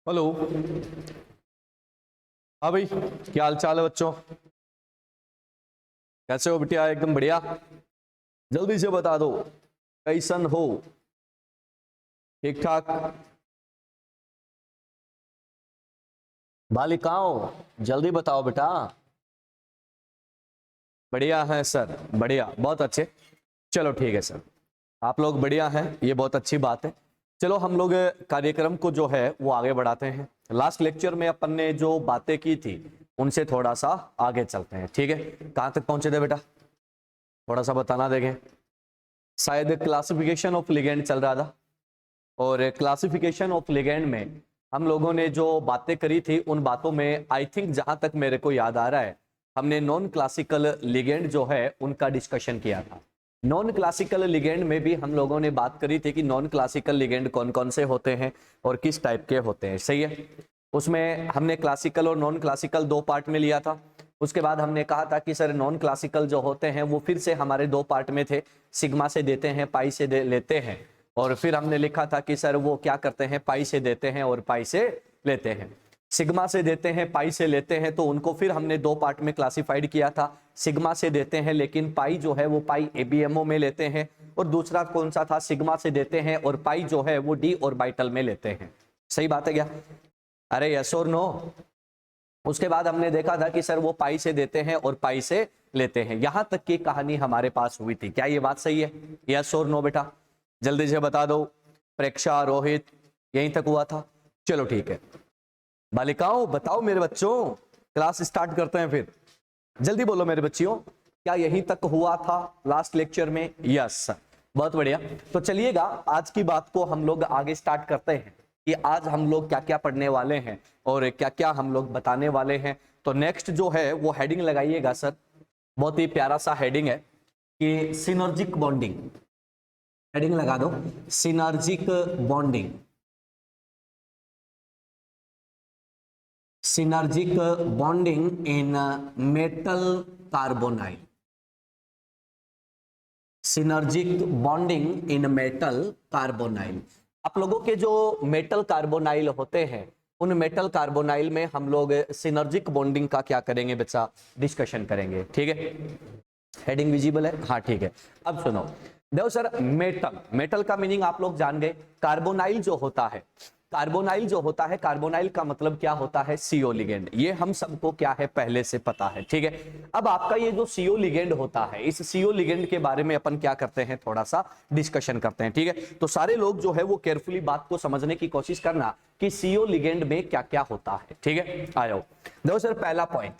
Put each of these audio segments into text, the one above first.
Hello. हाँ भाई, क्या हाल चाल है बच्चों? कैसे हो बिटिया? एकदम बढ़िया। जल्दी से बता दो, कैसन हो? ठीक ठाक? बालिकाओं, जल्दी बताओ बेटा। बढ़िया है सर, बढ़िया, बहुत अच्छे। चलो ठीक है सर, आप लोग बढ़िया हैं, ये बहुत अच्छी बात है। चलो हम लोग कार्यक्रम को जो है वो आगे बढ़ाते हैं। लास्ट लेक्चर में अपन ने जो बातें की थी उनसे थोड़ा सा आगे चलते हैं, ठीक है? कहां तक पहुंचे थे बेटा? थोड़ा सा बताना देखें। शायद क्लासिफिकेशन ऑफ लिगेंड चल रहा था, और क्लासिफिकेशन ऑफ लिगेंड में हम लोगों ने जो बातें करी थी उन बातों में आई थिंक जहां तक मेरे को याद आ रहा है, हमने नॉन क्लासिकल लिगेंड जो है उनका डिस्कशन किया था। नॉन क्लासिकल लिगेंड में भी हम लोगों ने बात करी थी कि नॉन क्लासिकल लिगेंड कौन कौन से होते हैं और किस टाइप के होते हैं, सही है? उसमें हमने क्लासिकल और नॉन क्लासिकल दो पार्ट में लिया था। उसके बाद हमने कहा था कि सर नॉन क्लासिकल जो होते हैं वो फिर से हमारे दो पार्ट में थे, सिग्मा से देते हैं, पाई से लेते हैं। और फिर हमने लिखा था कि सर वो क्या करते हैं, पाई से देते हैं और पाई से लेते हैं। सिग्मा से देते हैं, पाई से लेते हैं, तो उनको फिर हमने दो पार्ट में क्लासिफाइड किया था। सिग्मा से देते हैं लेकिन पाई जो है वो पाई एबीएमओ में लेते हैं, और दूसरा कौन सा था, सिग्मा से देते हैं और पाई जो है वो डी ऑर्बिटल में लेते हैं। सही बात है क्या? अरे यस और नो? उसके बाद हमने देखा था कि सर वो पाई से देते हैं और पाई से लेते हैं। यहां तक की कहानी हमारे पास हुई थी। क्या ये बात सही है? यस और नो बेटा? जल्दी से बता दो। प्रेक्षा, रोहित, यहीं तक हुआ था? चलो ठीक है। बालिकाओं बताओ मेरे बच्चों, क्लास स्टार्ट करते हैं फिर। जल्दी बोलो मेरे बच्चियों, क्या यहीं तक हुआ था लास्ट लेक्चर में? यस, बहुत बढ़िया। तो चलिएगा आज की बात को हम लोग आगे स्टार्ट करते हैं कि आज हम लोग क्या क्या पढ़ने वाले हैं और क्या क्या हम लोग बताने वाले हैं। तो नेक्स्ट जो है वो हेडिंग लगाइएगा सर, बहुत ही प्यारा सा हेडिंग है कि सिनर्जिक बॉन्डिंग। हेडिंग लगा दो, synergic bonding. Synergic bonding in metal carbonyl. Synergic bonding in metal carbonyl. आप लोगों के जो मेटल कार्बोनाइल होते हैं उन मेटल कार्बोनाइल में हम लोग सिनर्जिक बॉन्डिंग का क्या करेंगे बच्चा, डिस्कशन करेंगे, ठीक है? हेडिंग विजिबल है? हाँ ठीक है। अब सुनो, देखो सर, मेटल, मेटल का मीनिंग आप लोग जान गए। कार्बोनाइल जो होता है, कार्बोनाइल जो होता है, कार्बोनाइल का मतलब क्या होता है, सीओ लिगेंड। ये हम सबको क्या है पहले से पता है, ठीक है? अब आपका ये जो सीओ लिगेंड होता है, इस सीओ लिगेंड के बारे में अपन क्या करते हैं, थोड़ा सा डिस्कशन करते हैं, ठीक है? तो सारे लोग जो है वो केयरफुली बात को समझने की कोशिश करना कि सीओ लिगेंड में क्या क्या होता है, ठीक है? आ जाओ। देखो सर, पहला पॉइंट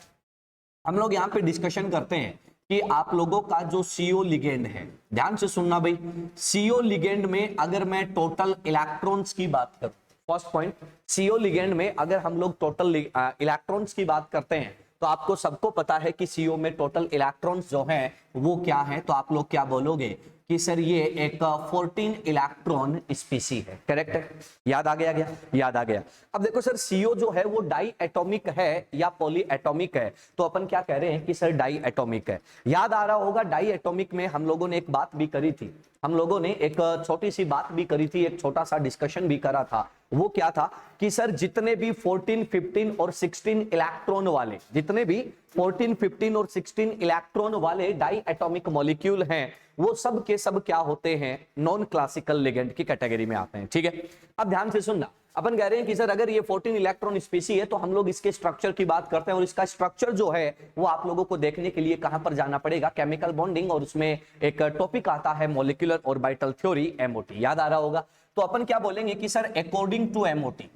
हम लोग यहाँ पे डिस्कशन करते हैं कि आप लोगों का जो सीओ लिगेंड है, ध्यान से सुनना भाई। सीओ लिगेंड में अगर मैं टोटल इलेक्ट्रॉन्स की बात करूं, फर्स्ट पॉइंट, सीओ लिगेंड में अगर हम लोग टोटल इलेक्ट्रॉन्स की बात करते हैं तो आपको सबको पता है कि सीओ में टोटल इलेक्ट्रॉन्स जो हैं वो क्या है, तो आप लोग क्या बोलोगे कि सर ये एक 14 इलेक्ट्रॉन स्पीसी है, करेक्ट है? याद आ गया? क्या याद आ गया? अब देखो सर, सीओ जो है वो डाई एटॉमिक है या पॉली एटॉमिक है? तो अपन क्या कह रहे हैं कि सर डाई एटॉमिक है। याद आ रहा होगा, डाई एटॉमिक में हम लोगों ने एक बात भी करी थी, हम लोगों ने एक छोटी सी बात भी करी थी, एक छोटा सा डिस्कशन भी करा था। वो क्या था कि सर जितने भी 14, 15 और 16 इलेक्ट्रॉन वाले, जितने भी 14, 15 और 16 इलेक्ट्रॉन वाले डाई एटॉमिक मॉलिक्यूल हैं वो सब के सब क्या होते हैं, नॉन क्लासिकल लिगेंड की कैटेगरी में आते हैं, ठीक है? अब ध्यान से सुनना, अपन कह रहे हैं कि सर अगर ये 14 इलेक्ट्रॉन स्पीसी है तो हम लोग इसके स्ट्रक्चर की बात करते हैं, और इसका स्ट्रक्चर जो है वो आप लोगों को देखने के लिए कहां पर जाना पड़ेगा, केमिकल बॉन्डिंग, और उसमें एक टॉपिक आता है मॉलिक्यूलर ऑर्बिटल थ्योरी, एमओटी। याद आ रहा होगा? तो अपन क्या बोलेंगे कि sir according to MOT,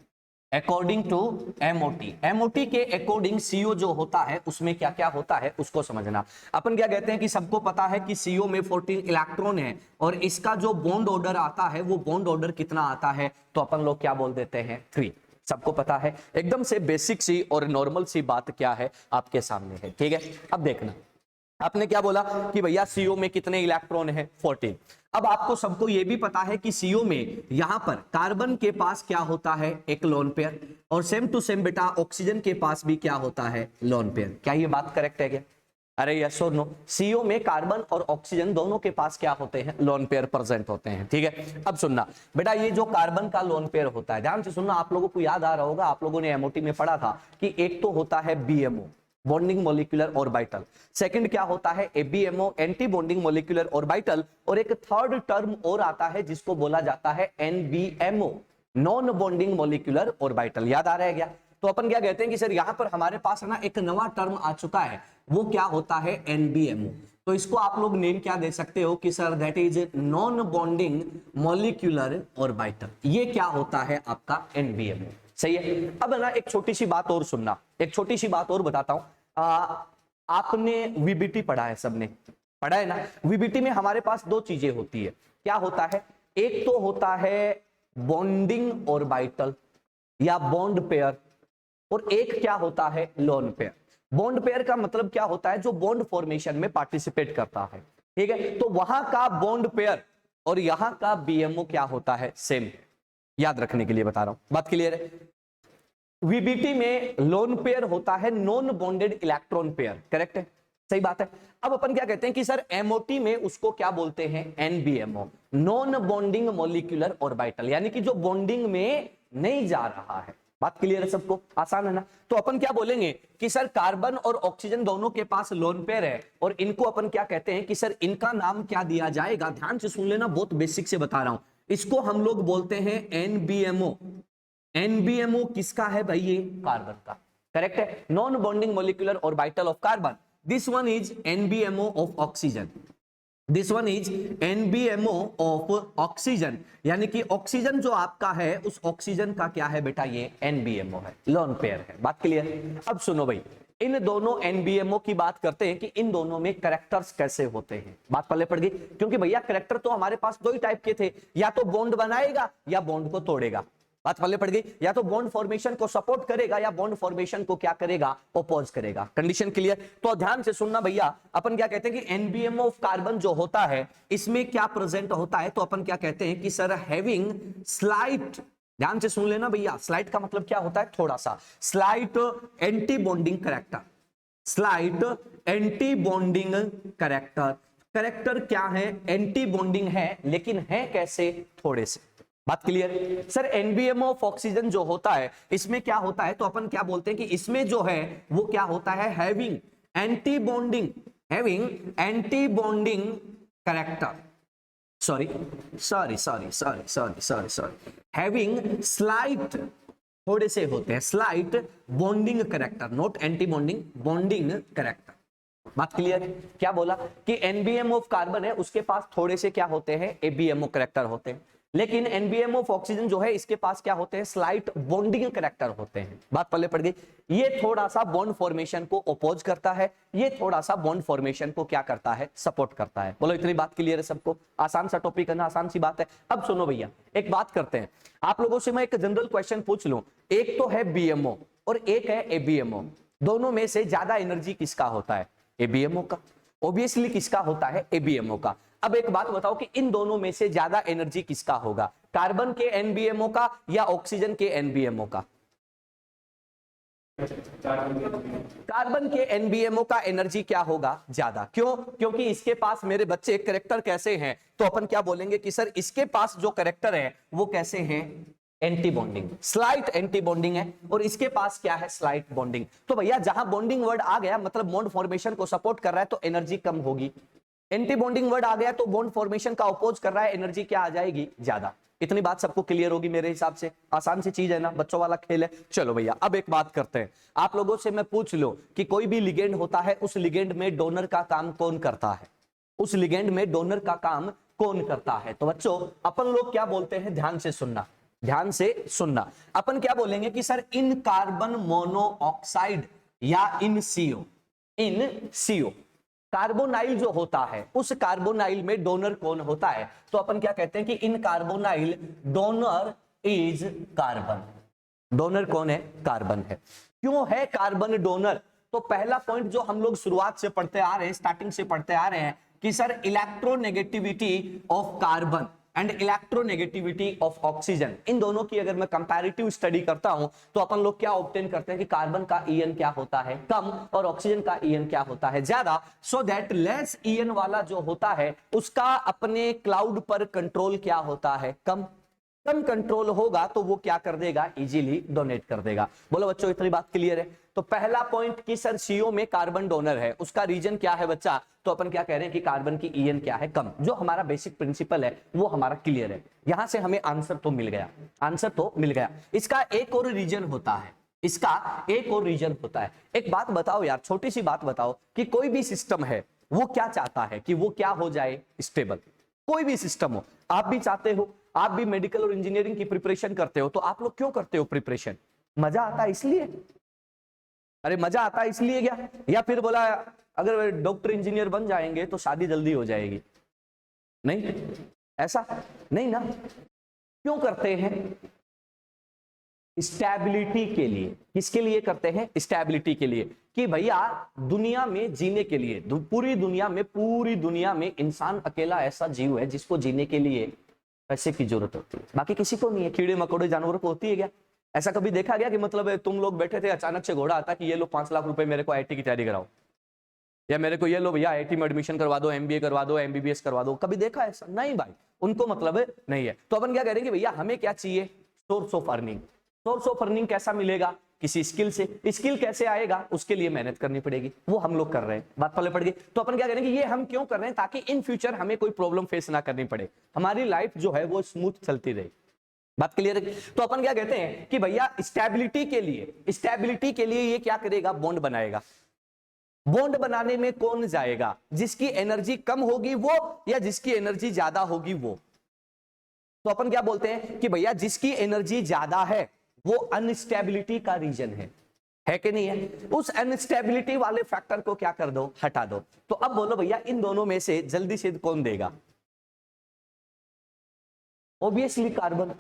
according to MOT, MOT के अकॉर्डिंग सीओ जो होता है उसमें क्या क्या होता है उसको समझना। अपन क्या कहते हैं कि सबको पता है कि सीओ में 14 इलेक्ट्रॉन है, और इसका जो बॉन्ड ऑर्डर आता है वो बॉन्ड ऑर्डर कितना आता है, तो अपन लोग क्या बोल देते हैं, 3। सबको पता है, एकदम से बेसिक सी और नॉर्मल सी बात क्या है आपके सामने है, ठीक है? अब देखना, आपने क्या बोला कि भैया सीओ में कितने इलेक्ट्रॉन है, 14। अब आपको सबको यह भी पता है कि सीओ में यहां पर कार्बन के पास क्या होता है, एक लोन पेयर, और सेम टू सेम बेटा ऑक्सीजन के पास भी क्या होता है, लोन पेयर। क्या ये बात करेक्ट है क्या? अरे यस और नो, सीओ में कार्बन और ऑक्सीजन दोनों के पास क्या होते हैं, लोन पेयर प्रेजेंट होते हैं। ठीक है, अब सुनना बेटा, ये जो कार्बन का लोन पेयर होता है, ध्यान से सुनना, आप लोगों को याद आ रहा होगा, आप लोगों ने एमओटी में पढ़ा था कि एक तो होता है BMO, bonding molecular orbital, second क्या होता है ABMO, anti bonding molecular orbital, और एक थर्ड टर्म और आता है जिसको बोला जाता है एनबीएमओ, नॉन बॉन्डिंग मॉलिक्यूलर ऑर्बिटल। याद आ रहा है क्या? तो अपन क्या कहते हैं कि सर यहां पर हमारे पास है ना एक नवा टर्म आ चुका है, वो क्या होता है एनबीएमओ। तो इसको आप लोग नेम क्या दे सकते हो कि sir that is non bonding molecular orbital. ये क्या होता है आपका एनबीएमओ। सही है। अब ना एक छोटी सी बात और सुनना, एक छोटी सी बात और बताता हूं। आपने वीबीटी पढ़ा है, सबने पढ़ा है ना? वीबीटी में हमारे पास दो चीजें होती है। क्या होता है? एक तो होता है बॉन्डिंग ऑर्बिटल या बॉन्ड पेयर, और एक क्या होता है लोन पेयर। बॉन्ड पेयर का मतलब क्या होता है? जो बॉन्ड फॉर्मेशन में पार्टिसिपेट करता है। ठीक है, तो वहां का बॉन्ड पेयर और यहां का बीएमओ क्या होता है? सेम। याद रखने के लिए बता रहा हूं, बात क्लियर है? वीबीटी में लोन पेयर होता है non bonded electron pair, correct है, सही बात है। अब अपन क्या कहते हैं कि सर एमओटी में उसको क्या बोलते हैं? एनबीएमओ, नॉन बॉन्डिंग मॉलिक्यूलर ऑर्बिटल, यानी कि जो बॉन्डिंग में नहीं जा रहा है। बात क्लियर है सबको? आसान है ना? तो अपन क्या बोलेंगे कि सर कार्बन और ऑक्सीजन दोनों के पास लोन पेयर है, और इनको अपन क्या कहते हैं कि सर इनका नाम क्या दिया जाएगा? ध्यान से सुन लेना, बहुत बेसिक से बता रहा हूं। इसको हम लोग बोलते हैं एनबीएमओ। एनबीएमओ किसका है भाई? ये कार्बन का, करेक्ट है, non bonding molecular orbital of carbon. This one is NBMO of oxygen, this one is NBMO of oxygen, यानी कि ऑक्सीजन जो आपका है उस ऑक्सीजन का क्या है बेटा? ये एनबीएमओ है, लोन पेयर है। बात क्लियर? अब सुनो भाई, इन दोनों एनबीएमओ की बात करते हैं कि इन दोनों में कैरेक्टर्स कैसे होते हैं। बात पल्ले पड़ गई, क्योंकि भैया कैरेक्टर तो हमारे पास दो ही टाइप के थे, या तो बॉन्ड बनाएगा या बॉन्ड को तोड़ेगा। बात पल्ले पड़ गई, या तो बॉन्ड फॉर्मेशन को सपोर्ट करेगा या बॉन्ड फॉर्मेशन को क्या करेगा? अपोज करेगा। Condition clear? तो ध्यान से सुनना भैया, अपन क्या कहते हैं कि एनबीएमओ ऑफ कार्बन जो होता है इसमें क्या प्रेजेंट होता है? तो अपन क्या कहते हैं कि सर हैविंग स्लाइट, ध्यान से सुन लेना भैया, स्लाइट का मतलब क्या होता है? थोड़ा सा, slight anti bonding character, slight anti bonding character. Character क्या है? एंटी बॉन्डिंग है, लेकिन है कैसे? थोड़े से। बात क्लियर? सर एनबीएमओ ऑफ ऑक्सीजन जो होता है इसमें क्या होता है? तो अपन क्या बोलते हैं कि इसमें जो है वो क्या होता है? Having anti bonding, having anti bonding character, sorry sorry sorry sorry sorry sorry sorry having slight, थोड़े से होते हैं, slight bonding character, not anti bonding, bonding character. बात क्लियर? क्या बोला कि एनबीएमओ ऑफ कार्बन है उसके पास थोड़े से क्या होते हैं? एबीएमओ कैरेक्टर होते हैं, लेकिन एनबीएमओ ऑफ ऑक्सीजन जो है इसके पास क्या होते हैं? स्लाइट बॉन्डिंग कैरेक्टर होते हैं। बात पल्ले पड़ गई? ये थोड़ा सा बॉन्ड फॉर्मेशन को अपोज करता है, ये थोड़ा सा बॉन्ड फॉर्मेशन को क्या करता है? सपोर्ट करता है। बोलो इतनी बात क्लियर है सबको? आसान सा टॉपिक है ना, आसान सी बात है। अब सुनो भैया, एक बात करते हैं, आप लोगों से मैं एक जनरल क्वेश्चन पूछ लूं, एक तो है बीएमओ और एक है एबीएमओ, दोनों में से ज्यादा एनर्जी किसका होता है? एबीएमओ का। ऑब्वियसली किसका होता है? एबीएमओ का। अब एक बात बताओ कि इन दोनों में से ज्यादा एनर्जी किसका होगा? कार्बन के एनबीएमओ का या ऑक्सीजन के एनबीएमओ का? कार्बन के एनबीएमओ का एनर्जी क्या होगा? ज्यादा। क्यों? क्योंकि इसके पास मेरे बच्चे कैरेक्टर कैसे हैं? तो अपन क्या बोलेंगे कि सर इसके पास जो कैरेक्टर है वो कैसे हैं? Anti bonding, slight anti bonding है, और इसके पास क्या है? Slight bonding. तो भैया जहां बॉन्डिंग वर्ड आ गया मतलब बॉन्ड फॉर्मेशन को सपोर्ट कर रहा है तो एनर्जी कम होगी, एंटी बॉन्डिंग वर्ड आ गया तो बॉन्ड फॉर्मेशन का अपोज कर रहा है, एनर्जी क्या आ जाएगी? ज्यादा। इतनी बात सबको क्लियर होगी मेरे हिसाब से? आसान सी चीज है ना, बच्चों वाला खेल है। चलो भैया अब एक बात करते हैं, आप लोगों से मैं पूछ लो कि कोई भी लिगेंड होता है उस लिगेंड में डोनर का काम कौन करता है? उस लिगेंड में डोनर का काम कौन करता है? तो बच्चों अपन लोग क्या बोलते हैं? ध्यान से सुनना, ध्यान से सुनना। अपन क्या बोलेंगे कि सर इन कार्बन मोनोऑक्साइड या इन सीओ, इन सीओ कार्बोनाइल जो होता है उस कार्बोनाइल में डोनर कौन होता है? तो अपन क्या कहते हैं कि in carbonyl donor is carbon. Donor कौन है? कार्बन है। क्यों है कार्बन डोनर? तो पहला पॉइंट जो हम लोग शुरुआत से पढ़ते आ रहे हैं, स्टार्टिंग से पढ़ते आ रहे हैं कि sir electronegativity of carbon, and electronegativity of oxygen, इन दोनों की अगर मैं कंपैरेटिव स्टडी करता हूं तो अपन लोग क्या ऑब्टेन करते हैं कि कार्बन का ईएन क्या होता है कम और ऑक्सीजन का ईएन क्या होता है ज्यादा। सो दैट लेस ईएन वाला जो होता है उसका अपने क्लाउड पर कंट्रोल क्या होता है कम। कम कंट्रोल होगा तो वो क्या कर देगा, इजीली डोनेट कर देगा। बोलो बच्चों इतनी बात क्लियर है। तो पहला पॉइंट कि सर सीओ में कार्बन डोनर है, उसका रीजन क्या है बच्चा, तो अपन क्या कह रहे हैं कि कार्बन की ईएन क्या है कम। जो हमारा बेसिक प्रिंसिपल है वो हमारा क्लियर है, यहां से हमें आंसर तो मिल गया, आंसर तो मिल गया। इसका एक और रीजन होता है, इसका एक और रीजन होता है। एक बात बताओ यार, छोटी सी बात बताओ कि कोई भी सिस्टम है वो क्या चाहता है कि वो क्या हो जाए, स्टेबल। कोई भी सिस्टम हो, आप भी चाहते हो, आप भी मेडिकल और इंजीनियरिंग की प्रिपरेशन करते हो, तो आप लोग क्यों करते हो प्रिपरेशन, मजा आता है इसलिए, अरे मजा आता है इसलिए क्या, या फिर बोला अगर डॉक्टर इंजीनियर बन जाएंगे तो शादी जल्दी हो जाएगी, नहीं ऐसा नहीं ना। क्यों करते हैं, स्टेबिलिटी के लिए। किसके लिए करते हैं, स्टेबिलिटी के लिए, कि भैया दुनिया में जीने के लिए, पूरी दुनिया में इंसान अकेला ऐसा जीव है जिसको जीने के लिए पैसे की जरूरत होती है, बाकी किसी को नहीं है। कीड़े मकोड़े जानवरों को होती है क्या, ऐसा कभी देखा गया कि मतलब तुम लोग बैठे थे अचानक से घोड़ा आता कि ये लो 5 लाख रुपए मेरे को आईआईटी की तैयारी कराओ, या मेरे को ये लो भैया आईआईटी में एडमिशन करवा दो, एमबीए करवा दो, एमबीबीएस करवा दो, कभी देखा ऐसा नहीं भाई, उनको मतलब नहीं है। तो अपन क्या करेंगे भैया, हमें क्या चाहिए, source of earning. Source of earning कैसा मिलेगा, किसी स्किल से। स्किल कैसे आएगा, उसके लिए मेहनत करनी पड़ेगी, वो हम लोग कर रहे हैं, बात पहले पड़ गई। तो अपन क्या करेंगे, ये हम क्यों कर रहे हैं, ताकि इन फ्यूचर हमें कोई प्रॉब्लम फेस ना करनी पड़े, हमारी लाइफ जो है वो स्मूथ चलती रहे, बात क्लियर है। तो अपन क्या कहते हैं कि भैया स्टेबिलिटी के लिए ये क्या करेगा, बॉन्ड बनाएगा। बॉन्ड बनाने में कौन जाएगा, जिसकी एनर्जी कम होगी वो, या जिसकी एनर्जी ज्यादा होगी वो। तो अपन क्या बोलते हैं कि भैया जिसकी एनर्जी ज्यादा है वो अनस्टेबिलिटी का रीजन है कि नहीं है। उस अनस्टेबिलिटी वाले फैक्टर को क्या कर दो, हटा दो। तो अब बोलो भैया इन दोनों में से जल्दी से कौन देगा, ऑब्वियसली कार्बन,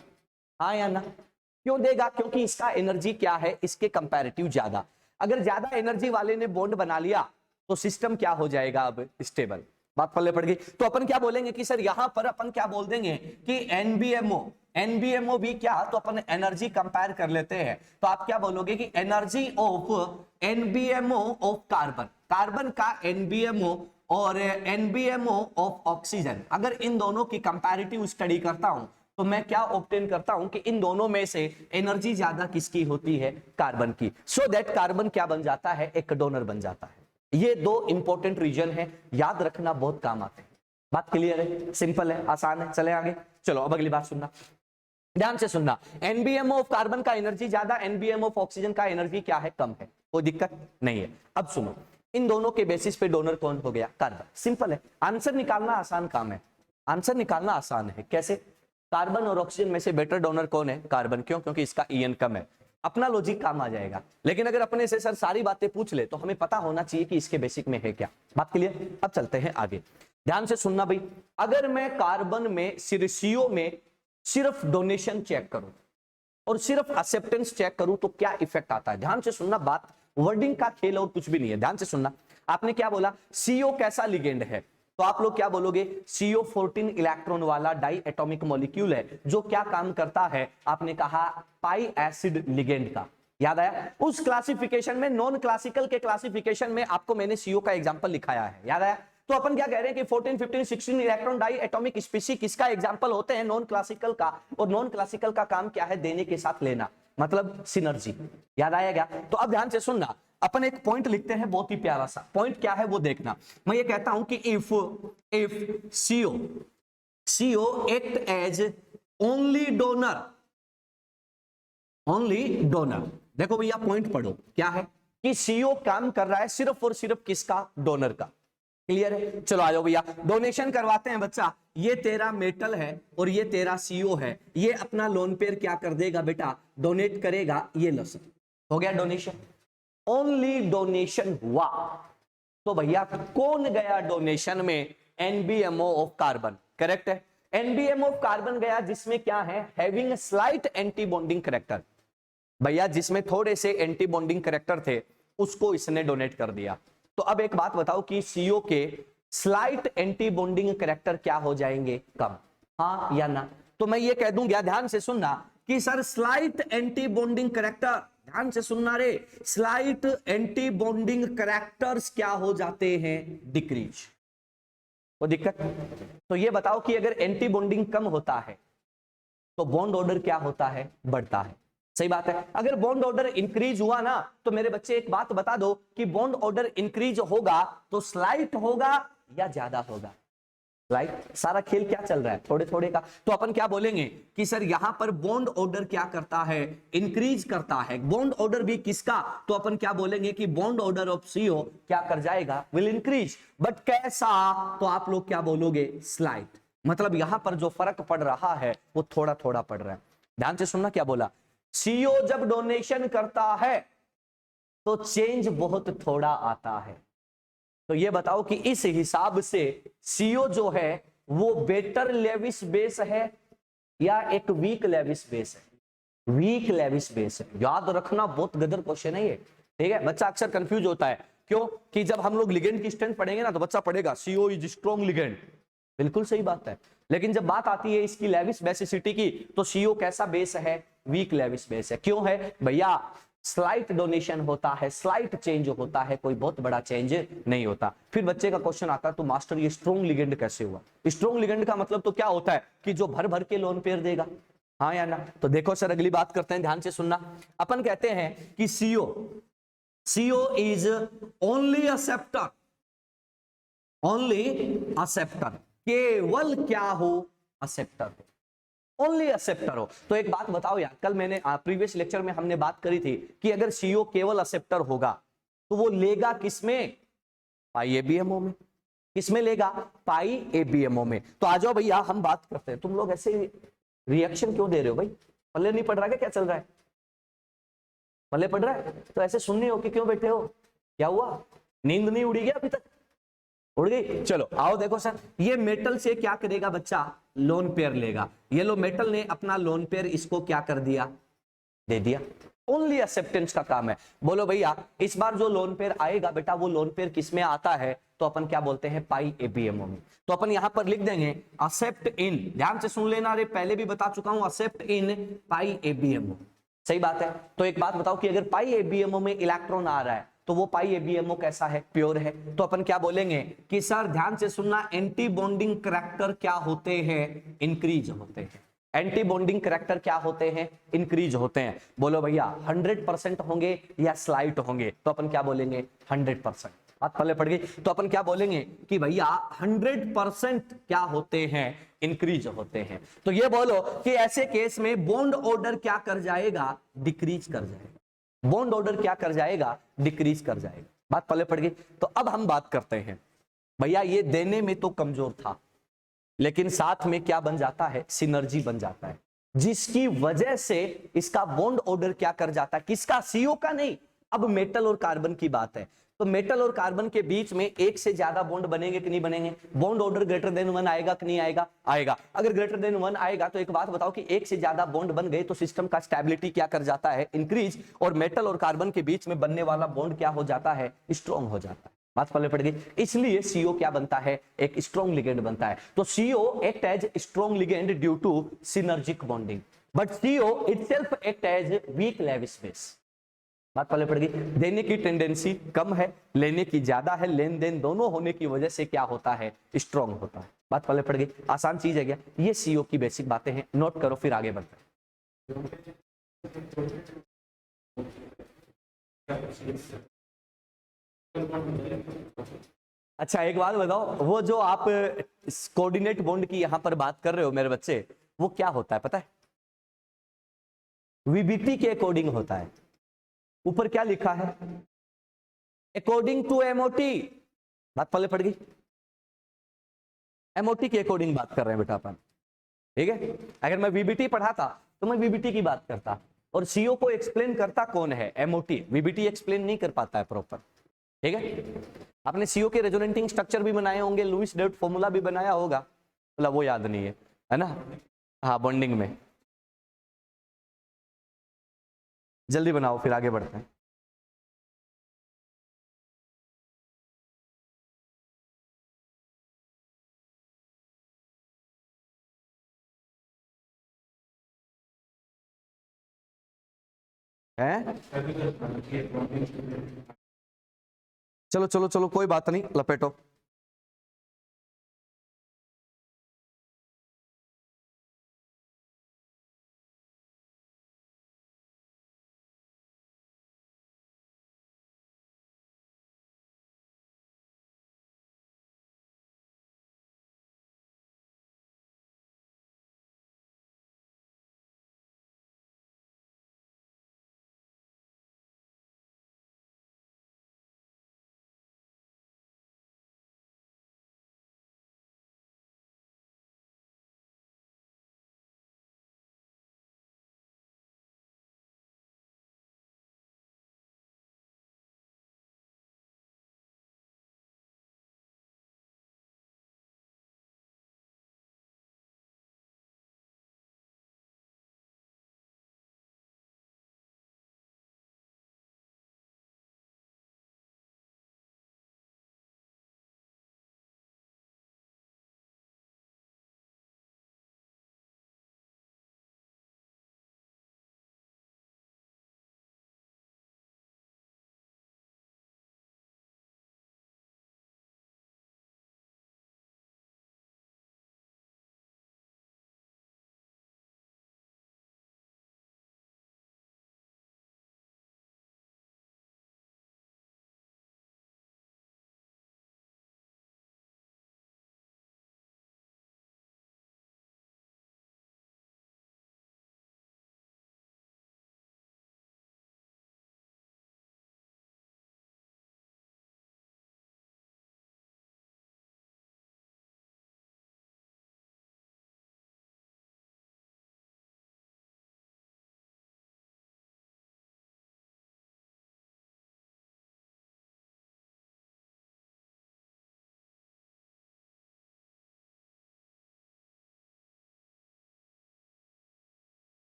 हाँ या ना। क्यों देगा, क्योंकि इसका एनर्जी क्या है, इसके कंपैरेटिव ज्यादा। अगर ज्यादा एनर्जी वाले ने बॉन्ड बना लिया तो सिस्टम क्या हो जाएगा, अब स्टेबल, बात पल्ले पड़ गई। तो अपन क्या बोलेंगे कि सर यहां पर अपन क्या बोल देंगे कि एनबीएमओ भी क्या, तो अपन एनर्जी कंपेयर कर लेते हैं। तो आप क्या बोलोगे कि एनर्जी ऑफ एनबीएमओ ऑफ कार्बन का एनबीएमओ और एनबीएमओ ऑफ ऑक्सीजन, अगर इन दोनों की कंपैरेटिव स्टडी करता हूं तो मैं क्या ऑब्टेन करता हूं कि इन दोनों में से एनर्जी ज्यादा किसकी होती है, कार्बन की। सो दैट कार्बन क्या बन जाता है, एक डोनर बन जाता है। ये दो इंपॉर्टेंट रीजन है, याद रखना, बहुत काम आते हैं। बात क्लियर है, सिंपल है, आसान है। चले आगे, चलो अब अगली बात सुनना, ध्यान से सुनना। एनबीएमओ ऑफ कार्बन का एनर्जी ज्यादा, एनबीएमओ ऑफ ऑक्सीजन का एनर्जी क्या है, कम है, कोई दिक्कत नहीं है। अब सुनो, इन दोनों के बेसिस पे डोनर कौन हो गया, कार्बन। सिंपल है, आंसर निकालना आसान काम है, आंसर निकालना आसान है। कैसे, कार्बन और ऑक्सीजन में से बेटर डोनर कौन है, कार्बन। क्यों, क्योंकि इसका ईएन कम है, अपना लॉजिक काम आ जाएगा। लेकिन अगर अपने से सर सारी बातें पूछ ले तो हमें पता होना चाहिए कि इसके बेसिक में है क्या, बात क्लियर। अब चलते हैं आगे, ध्यान से सुनना भाई। अगर मैं कार्बन में सीओ में सिर्फ डोनेशन चेक करूं और सिर्फ एक्सेप्टेंस चेक करूं तो क्या इफेक्ट आता है, ध्यान से सुनना, बात वर्डिंग का खेल और कुछ भी नहीं है, ध्यान से सुनना। आपने क्या बोला, सीओ कैसा लिगेंड है, तो आप लोग क्या बोलोगे, CO14 इलेक्ट्रॉन वाला डाई एटॉमिक मॉलिक्यूल है, जो क्या काम करता है, आपने कहा पाई एसिड लिगेंड का। याद आया, उस क्लासिफिकेशन में, नॉन क्लासिकल के क्लासिफिकेशन में आपको मैंने CO का एग्जांपल लिखाया है, याद आया। तो अपन क्या कह रहे हैं कि 14, 15, 16 इलेक्ट्रॉन डाई एटॉमिक स्पीशीज किसका एग्जांपल होते हैं, नॉन क्लासिकल का। और नॉन क्लासिकल का काम क्या है, देने के साथ लेना, मतलब सिनर्जी। याद आएगा। तो अब ध्यान से सुनना, अपन एक पॉइंट लिखते हैं, बहुत ही प्यारा सा पॉइंट, क्या है वो देखना। मैं ये कहता हूं कि if CO act as only donor, देखो भैया पॉइंट पढ़ो, क्या है कि CO काम कर रहा है सिर्फ और सिर्फ किसका, डोनर का। क्लियर है, चलो आ जाओ भैया, डोनेशन करवाते हैं बच्चा। ये तेरा मेटल है और ये तेरा CO है, ये अपना लोन पेयर क्या कर देगा बेटा, डोनेट करेगा। ये लो सर, हो गया डोनेशन, ओनली डोनेशन हुआ। तो भैया कौन गया डोनेशन में, एनबीएमओ ऑफ कार्बन, करेक्ट है। एनबीएमओ ऑफ कार्बन गया, जिसमें क्या है, having slight anti bonding character. भैया जिसमें थोड़े से एंटी बॉन्डिंग कैरेक्टर थे उसको इसने डोनेट कर दिया। तो अब एक बात बताओ कि CO के स्लाइट एंटी बॉन्डिंग कैरेक्टर क्या हो जाएंगे, कम। हाँ या ना? तो मैं ये कह दूंगा, ध्यान से सुनना, कि sir slight anti bonding character, ध्यान से सुनना रे, स्लाइट एंटी बॉन्डिंग करेक्टर्स क्या हो जाते हैं? डिक्रीज। वो दिक्कत। तो ये बताओ कि अगर एंटी बॉन्डिंग कम होता है तो बॉन्ड ऑर्डर क्या होता है? बढ़ता है। सही बात है। अगर बॉन्ड ऑर्डर इंक्रीज हुआ ना, तो मेरे बच्चे एक बात बता दो कि बॉन्ड ऑर्डर इंक्रीज होगा तो स्लाइट होगा या ज्यादा होगा? राइट। सारा खेल क्या चल रहा है? थोड़े थोड़े का। तो अपन क्या बोलेंगे कि सर यहां पर बॉन्ड ऑर्डर क्या करता है? इंक्रीज करता है। बॉन्ड ऑर्डर भी किसका? तो अपन क्या बोलेंगे कि बॉन्ड ऑर्डर ऑफ सीओ क्या कर जाएगा? Will increase. बट कैसा? तो आप लोग क्या बोलोगे? स्लाइट। मतलब यहां पर जो फर्क पड़ रहा है वो थोड़ा थोड़ा पड़ रहा है। ध्यान से सुनना क्या बोला। सीओ जब डोनेशन करता है तो चेंज बहुत थोड़ा आता है। तो ये बताओ कि इस हिसाब से सीओ जो है वो बेटर लेविस बेस है या एक वीक लेविस बेस है? वीक लेविस बेस है। याद रखना, बहुत गदर क्वेश्चन है ये। ठीक है, बच्चा अक्सर कंफ्यूज होता है। क्यों? कि जब हम लोग लिगेंड की स्ट्रेंथ पढ़ेंगे ना तो बच्चा पढ़ेगा सीओ इज स्ट्रॉन्ग लिगेंड। बिल्कुल सही बात है। लेकिन जब बात आती है इसकी लेविस बेसिसिटी की, तो सीओ कैसा बेस है? वीक लेविस बेस है। क्यों है भैया? स्लाइट डोनेशन होता है, स्लाइट चेंज होता है, कोई बहुत बड़ा चेंज नहीं होता। फिर बच्चे का क्वेश्चन आता है तो मास्टर ये स्ट्रॉन्ग लिगेंड कैसे हुआ? स्ट्रॉन्ग लिगेंड का मतलब तो क्या होता है कि जो भर भर के लोन पेयर देगा। हाँ या ना? तो देखो सर, अगली बात करते हैं, ध्यान से सुनना। अपन कहते हैं कि CO is only acceptor, only acceptor. केवल क्या हो? असेप्टर हो। ओनली असेप्टर हो। तो एक बात बताओ यार, कल मैंने प्रीवियस लेक्चर में हमने बात करी थी कि अगर सीओ केवल असेप्टर होगा तो वो लेगा किसमें? पाई एबीएमओ में। किसमें लेगा? पाई एबीएमओ में। तो आ जाओ भैया हम बात करते हैं। तुम लोग ऐसे रिएक्शन क्यों दे रहे हो भाई? पल्ले नहीं पड़ रहा क्या चल रहा है? पल्ले पड़ रहा है तो ऐसे सुननी हो कि क्यों बैठे हो? क्या हुआ? नींद नहीं उड़ी गया अभी तक? उड़ गई? चलो आओ देखो सर, ये मेटल से क्या करेगा बच्चा? लोन पेयर लेगा। ये लो मेटल ने अपना लोन पेयर इसको क्या कर दिया? दे दिया। ओनली एक्सेप्टेंस का काम है। बोलो भैया इस बार जो लोन पेयर आएगा बेटा, वो लोन पेयर किस में आता है? तो अपन क्या बोलते हैं? पाई एबीएमओ में। तो अपन यहां पर लिख देंगे एक्सेप्ट इन। ध्यान से सुन लेना रे, पहले भी बता चुका हूं, एक्सेप्ट इन पाई एबीएमओ। सही बात है। तो एक बात बताओ कि अगर पाई एबीएमओ में इलेक्ट्रॉन आ रहा है तो वो पाई एबीएमओ कैसा है? प्योर है। तो अपन क्या बोलेंगे कि सर ध्यान से सुनना, एंटी बॉन्डिंग करैक्टर क्या होते हैं? इंक्रीज होते हैं। एंटी बॉन्डिंग करैक्टर क्या होते हैं? इंक्रीज होते हैं। बोलो भैया 100% होंगे या स्लाइट होंगे? तो अपन क्या बोलेंगे? 100%। बात पहले पड़ गई। तो अपन क्या बोलेंगे कि भैया 100% क्या होते हैं? इंक्रीज होते हैं। तो ये बोलो कि ऐसे केस में बॉन्ड ऑर्डर क्या कर जाएगा? डिक्रीज कर जाएगा। बॉन्ड ऑर्डर क्या कर जाएगा? डिक्रीज कर जाएगा। बात पहले पड़ गई। तो अब हम बात करते हैं, भैया ये देने में तो कमजोर था लेकिन साथ में क्या बन जाता है? सिनर्जी बन जाता है, जिसकी वजह से इसका बॉन्ड ऑर्डर क्या कर जाता है? किसका? सीओ का नहीं। अब मेटल और कार्बन की बात है। तो मेटल और कार्बन के बीच में एक से ज्यादा बॉन्ड बनेंगे कि नहीं बनेंगे? बॉन्ड ऑर्डर ग्रेटर देन 1 आएगा कि नहीं आएगा? आएगा। अगर ग्रेटर देन 1 आएगा तो एक बात बताओ कि एक से ज्यादा बॉन्ड बन गए तो सिस्टम का स्टेबिलिटी क्या कर जाता है? इंक्रीज। और मेटल और कार्बन के बीच में बनने वाला बॉन्ड क्या हो जाता है? स्ट्रॉन्ग हो जाता है। बात पहले पड़ गई। इसलिए सीओ क्या बनता है? एक स्ट्रॉन्ग लिगेंड बनता है। तो CO act as strong ligand due to synergic bonding, but CO itself act as weak Lewis base. बात पहले पड़ गई। देने की टेंडेंसी कम है, लेने की ज्यादा है। लेन देन दोनों होने की वजह से क्या होता है? स्ट्रॉन्ग होता है। बात पहले पड़ गई। आसान चीज है क्या? ये सीओ की बेसिक बातें हैं, नोट करो फिर आगे बढ़ते हैं। अच्छा एक बात बताओ, वो जो आप कोऑर्डिनेट बॉन्ड की यहां पर बात कर रहे हो मेरे बच्चे, वो क्या होता है पता है? वीबीटी के अकॉर्डिंग होता है। ऊपर क्या लिखा है? According to MOT. बात पहले पड़ गई। एमओटी के अकॉर्डिंग बात कर रहे हैं बेटा अपन। ठीक है, अगर मैं वीबीटी पढ़ाता तो मैं वीबीटी की बात करता, और सीओ को एक्सप्लेन करता कौन है? एमओटी। वीबीटी एक्सप्लेन नहीं कर पाता है प्रॉपर। ठीक है, आपने सीओ के रेजोनेटिंग स्ट्रक्चर भी बनाए होंगे, लुईस डेविड फॉर्मूला भी बनाया होगा, मतलब वो याद नहीं है ना? हाँ, बॉन्डिंग में जल्दी बनाओ फिर आगे बढ़ते हैं। है? चलो चलो चलो, कोई बात नहीं, लपेटो।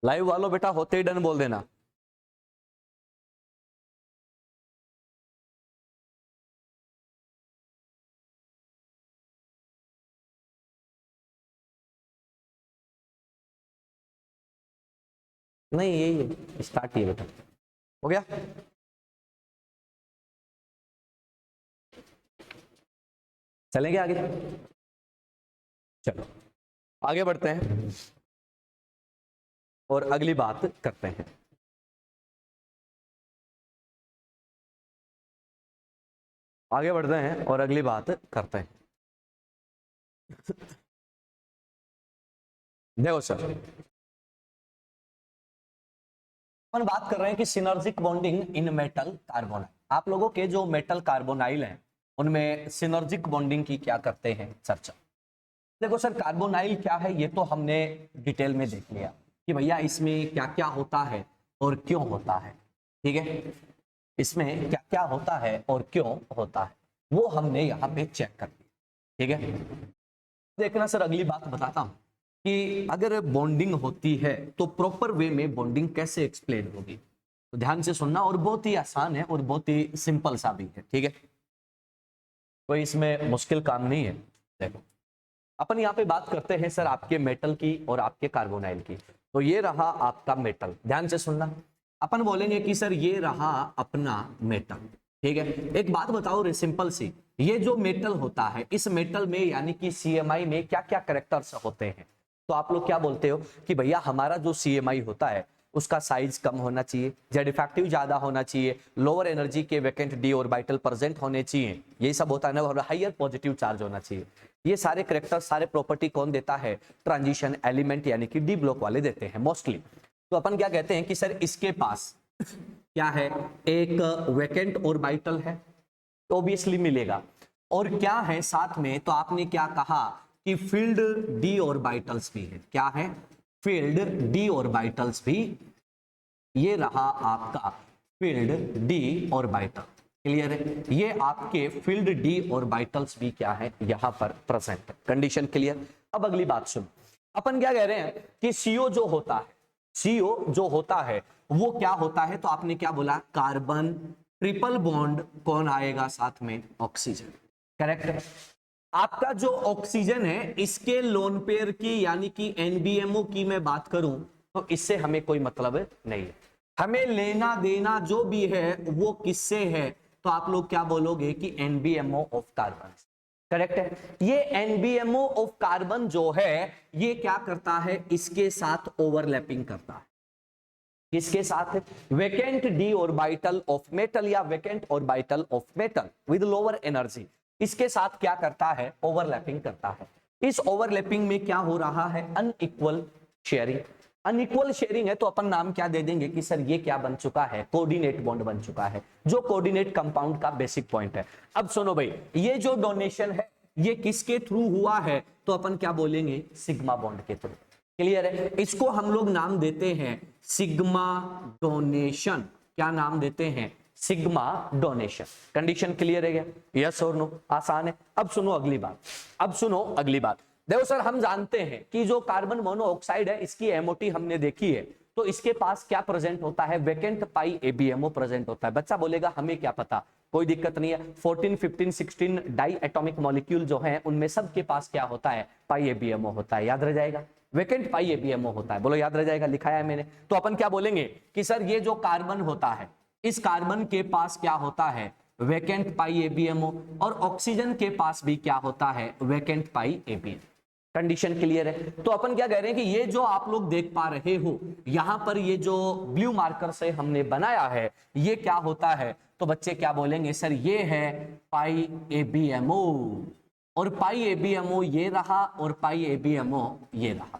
लाइव वालों बेटा होते ही डन बोल देना। नहीं यही है, स्टार्ट ही है बेटा। हो गया? चलेंगे आगे? चलो आगे बढ़ते हैं और अगली बात करते हैं। आगे बढ़ते हैं और अगली बात करते हैं। देखो सर, अपन बात कर रहे हैं कि synergic bonding in metal carbonyl. आप लोगों के जो मेटल कार्बोनाइल हैं उनमें सिनर्जिक बॉन्डिंग की क्या करते हैं चर्चा। देखो सर, कार्बोनाइल क्या है ये तो हमने डिटेल में देख लिया कि भैया इसमें क्या क्या होता है और क्यों होता है। ठीक है, इसमें क्या क्या होता है और क्यों होता है वो हमने यहाँ पे चेक कर लिया। ठीक है, देखना सर, अगली बात बताता हूं कि अगर बॉन्डिंग होती है तो प्रॉपर वे में बॉन्डिंग कैसे एक्सप्लेन होगी। तो ध्यान से सुनना, और बहुत ही आसान है और बहुत ही सिंपल सा भी है। ठीक है, कोई इसमें मुश्किल काम नहीं है। देखो अपन यहाँ पे बात करते हैं सर आपके मेटल की और आपके कार्बोनाइल की। तो ये रहा आपका मेटल, ध्यान से सुनना। अपन बोलेंगे कि सर ये रहा अपना मेटल, ठीक है, एक बात बताओ रे सिंपल सी, ये जो मेटल होता है इस मेटल में यानी कि सीएमआई में क्या क्या कैरेक्टर्स होते हैं? तो आप लोग क्या बोलते हो कि भैया हमारा जो सीएमआई होता है उसका साइज कम होना चाहिए, जेड इफेक्टिव ज्यादा होना चाहिए, लोअर एनर्जी के वैकेंट डी ऑर्बिटल प्रेजेंट होने चाहिए, यही सब होता है ना, और हायर पॉजिटिव चार्ज होना चाहिए। ये सारे कैरेक्टर सारे प्रॉपर्टी कौन देता है? ट्रांजिशन एलिमेंट यानी कि डी ब्लॉक वाले देते हैं मोस्टली। तो अपन क्या कहते हैं कि सर इसके पास क्या है, एक वैकेंट ऑर्बिटल है, ऑब्वियसली मिलेगा, और क्या है साथ में, तो आपने क्या कहा कि फील्ड डी ऑर्बिटल्स भी है। क्या है? फील्ड डी ऑर्बिटल्स भी, ये रहा आपका फील्ड डी ऑर्बिटल। क्लियर है? ये आपके फील्ड डी ऑर्बिटल्स भी क्या है यहां पर प्रेजेंट है। Condition clear? अब अगली बात सुनो, अपन क्या कह रहे हैं कि सीओ जो होता है, सीओ जो होता है वो क्या होता है? तो आपने क्या बोला? कार्बन ट्रिपल बॉन्ड कौन आएगा साथ में? ऑक्सीजन। करेक्ट है? आपका जो ऑक्सीजन है इसके लोन पेयर की यानी कि एनबीएमओ की मैं बात करूं तो इससे हमें कोई मतलब नहीं है, हमें लेना देना जो भी है वो किससे है? तो आप लोग क्या बोलोगे कि एनबीएमओ ऑफ कार्बन। करेक्ट है? ये एनबीएमओ ऑफ कार्बन जो है ये क्या करता है? इसके साथ ओवरलैपिंग करता है। किसके साथ? Vacant d orbital of metal या vacant orbital of metal with lower energy, इसके साथ क्या करता है? ओवरलैपिंग करता है। इस ओवरलैपिंग में क्या हो रहा है? Unequal sharing. अनइक्वल शेयरिंग है तो अपन नाम क्या दे देंगे कि सर ये क्या बन चुका है? कोऑर्डिनेट बॉन्ड बन चुका है, जो कोऑर्डिनेट कंपाउंड का बेसिक पॉइंट है। अब सुनो भाई, ये जो डोनेशन है ये किसके थ्रू हुआ है? तो अपन क्या बोलेंगे? सिग्मा बॉन्ड के थ्रू। क्लियर है? इसको हम लोग नाम देते हैं सिग्मा डोनेशन। क्या नाम देते हैं? Sigma donation. कंडीशन क्लियर है क्या? यस और नो? आसान है। अब सुनो अगली बात, अब सुनो अगली बात। देखो सर, हम जानते हैं कि जो कार्बन मोनोऑक्साइड है इसकी एमओटी हमने देखी है, तो इसके पास क्या प्रेजेंट होता है? वैकेंट पाई एबीएमओ प्रेजेंट होता है। बच्चा बोलेगा हमें क्या पता, कोई दिक्कत नहीं है। 14, 15, 16 डाई एटॉमिक मॉलिक्यूल जो है उनमें सबके पास क्या होता है? पाई एबीएमओ होता है। याद रह जाएगा, वैकेंट पाई एबीएमओ होता है। बोलो याद रह जाएगा, लिखाया है मैंने। तो अपन क्या बोलेंगे कि सर ये जो कार्बन होता है इस कार्बन के पास क्या होता है? वैकेंट पाई एबीएमओ, और ऑक्सीजन के पास भी क्या होता है? वैकेंट पाई एबीएमओ। कंडीशन क्लियर है? तो अपन क्या कह रहे हैं कि ये जो आप लोग देख पा रहे हो यहां पर ये जो ब्लू मार्कर से हमने बनाया है ये क्या होता है? तो बच्चे क्या बोलेंगे? सर ये है पाई एबीएमओ, और पाई एबीएमओ ये रहा और पाई एबीएमओ ये रहा।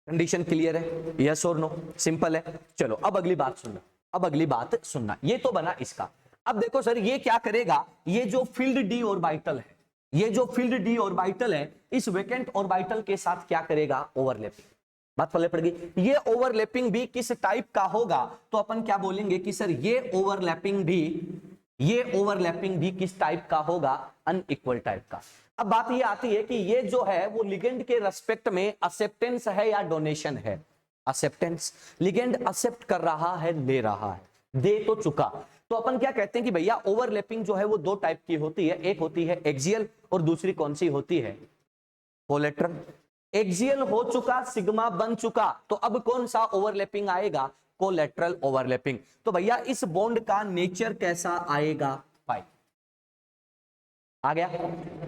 कंडीशन क्लियर है? यस और नो? सिंपल है। चलो अब अगली बात सुनना, अब अगली बात सुनना। ये तो बना इसका। अब देखो सर ये क्या करेगा? ये जो फील्ड डी ऑर्बिटल है, ये जो फील्ड डी ऑर्बिटल है इस वैकेंट ऑर्बिटल के साथ क्या करेगा? ओवरलैपिंग। बात पल्ले पड़ गई। ये ओवरलैपिंग भी किस टाइप का होगा? तो अपन क्या बोलेंगे कि सर ये ओवरलैपिंग भी किस टाइप का होगा? अनइक्वल टाइप का। अब बात ये आती है कि ये जो है वो लिगेंड के रेस्पेक्ट में एक्सेप्टेंस है या डोनेशन है? एक्सेप्टेंस। लिगेंड एक्सेप्ट कर रहा है, ले रहा है, दे तो चुका। तो अपन क्या कहते हैं कि भैया ओवरलैपिंग जो है वो दो टाइप की होती है, एक होती है एक्सियल और दूसरी कौन सी होती है? कोलेटरल। एक्सियल हो चुका, सिग्मा बन चुका, तो अब कौन सा ओवरलैपिंग आएगा? Collateral overlapping. तो भैया इस बॉन्ड का नेचर कैसा आएगा? पाई। आ गया?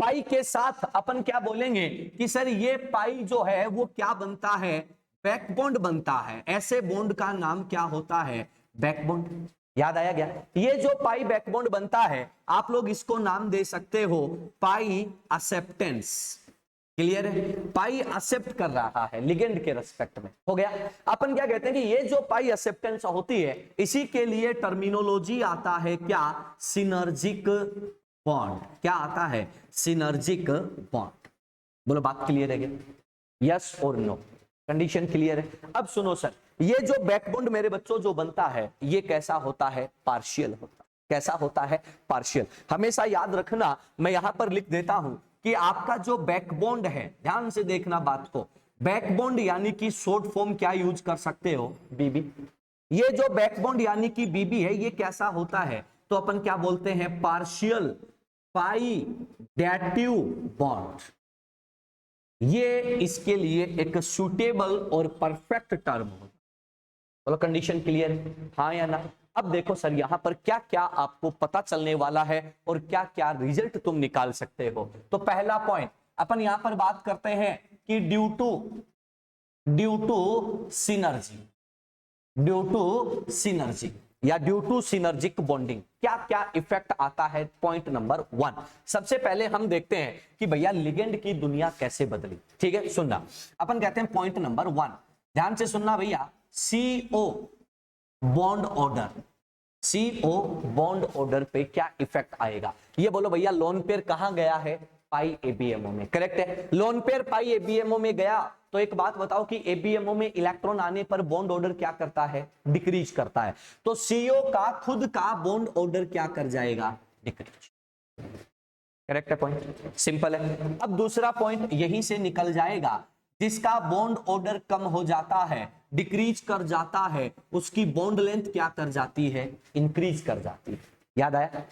पाई के साथ अपन क्या बोलेंगे कि सर ये पाई जो है वो क्या बनता है? बैकबॉन्ड बनता है। ऐसे बॉन्ड का नाम क्या होता है? बैकबॉन्ड। याद आया क्या? ये जो पाई बैकबॉन्ड बनता है आप लोग इसको नाम दे सकते हो पाई एक्सेप्टेंस। क्लियर है? पाई एक्सेप्ट कर रहा है लिगेंड के रेस्पेक्ट में। हो गया? अपन क्या कहते हैं कि ये जो पाई एक्सेप्टेंस होती है इसी के लिए टर्मिनोलॉजी आता है क्या? Synergic bond. क्या आता है? Synergic bond. बोलो बात क्लियर है क्या? यस और नो? कंडीशन क्लियर है? अब सुनो सर, ये जो बैकबोन मेरे बच्चों जो बनता है ये कैसा होता है? पार्शियल होता है। कैसा होता है? पार्शियल। हमेशा याद रखना, मैं यहां पर लिख देता हूं कि आपका जो बैकबोन है, ध्यान से देखना बात को, बैकबोन यानी कि शॉर्ट फॉर्म क्या यूज कर सकते हो? बीबी। ये जो बैकबोन यानी कि बीबी है ये कैसा होता है? तो अपन क्या बोलते हैं? Partial pi dative bond. ये इसके लिए एक सुटेबल और परफेक्ट टर्म हो। बोलो कंडीशन क्लियर है? हाँ या ना? अब देखो सर यहां पर क्या क्या आपको पता चलने वाला है और क्या क्या रिजल्ट तुम निकाल सकते हो। तो पहला पॉइंट अपन यहां पर बात करते हैं कि due to synergy, due to synergy या ड्यू टू सिनर्जिक बॉन्डिंग क्या क्या इफेक्ट आता है। पॉइंट नंबर 1, सबसे पहले हम देखते हैं कि भैया लिगेंड की दुनिया कैसे बदली। ठीक है, सुनना, अपन कहते हैं पॉइंट नंबर 1, ध्यान से सुनना भैया, CO bond order, CO bond order पे क्या इफेक्ट आएगा। ये बोलो भैया लोन पेयर कहां गया है, पाई ABMO में, करेक्ट है, लोन पेयर पाई ABMO में गया। तो एक बात बताओ कि ABMO में इलेक्ट्रॉन आने पर बॉन्ड ऑर्डर क्या करता है, डिक्रीज करता है। तो CO का खुद का बॉन्ड ऑर्डर क्या कर जाएगा, डिक्रीज। करेक्ट है, पॉइंट सिंपल है। अब दूसरा पॉइंट यहीं से निकल जाएगा, जिसका बॉन्ड ऑर्डर कम हो जाता है, डिक्रीज कर जाता है, उसकी बॉन्ड लेंथ क्या कर जाती है, इंक्रीज कर जाती है। याद आया।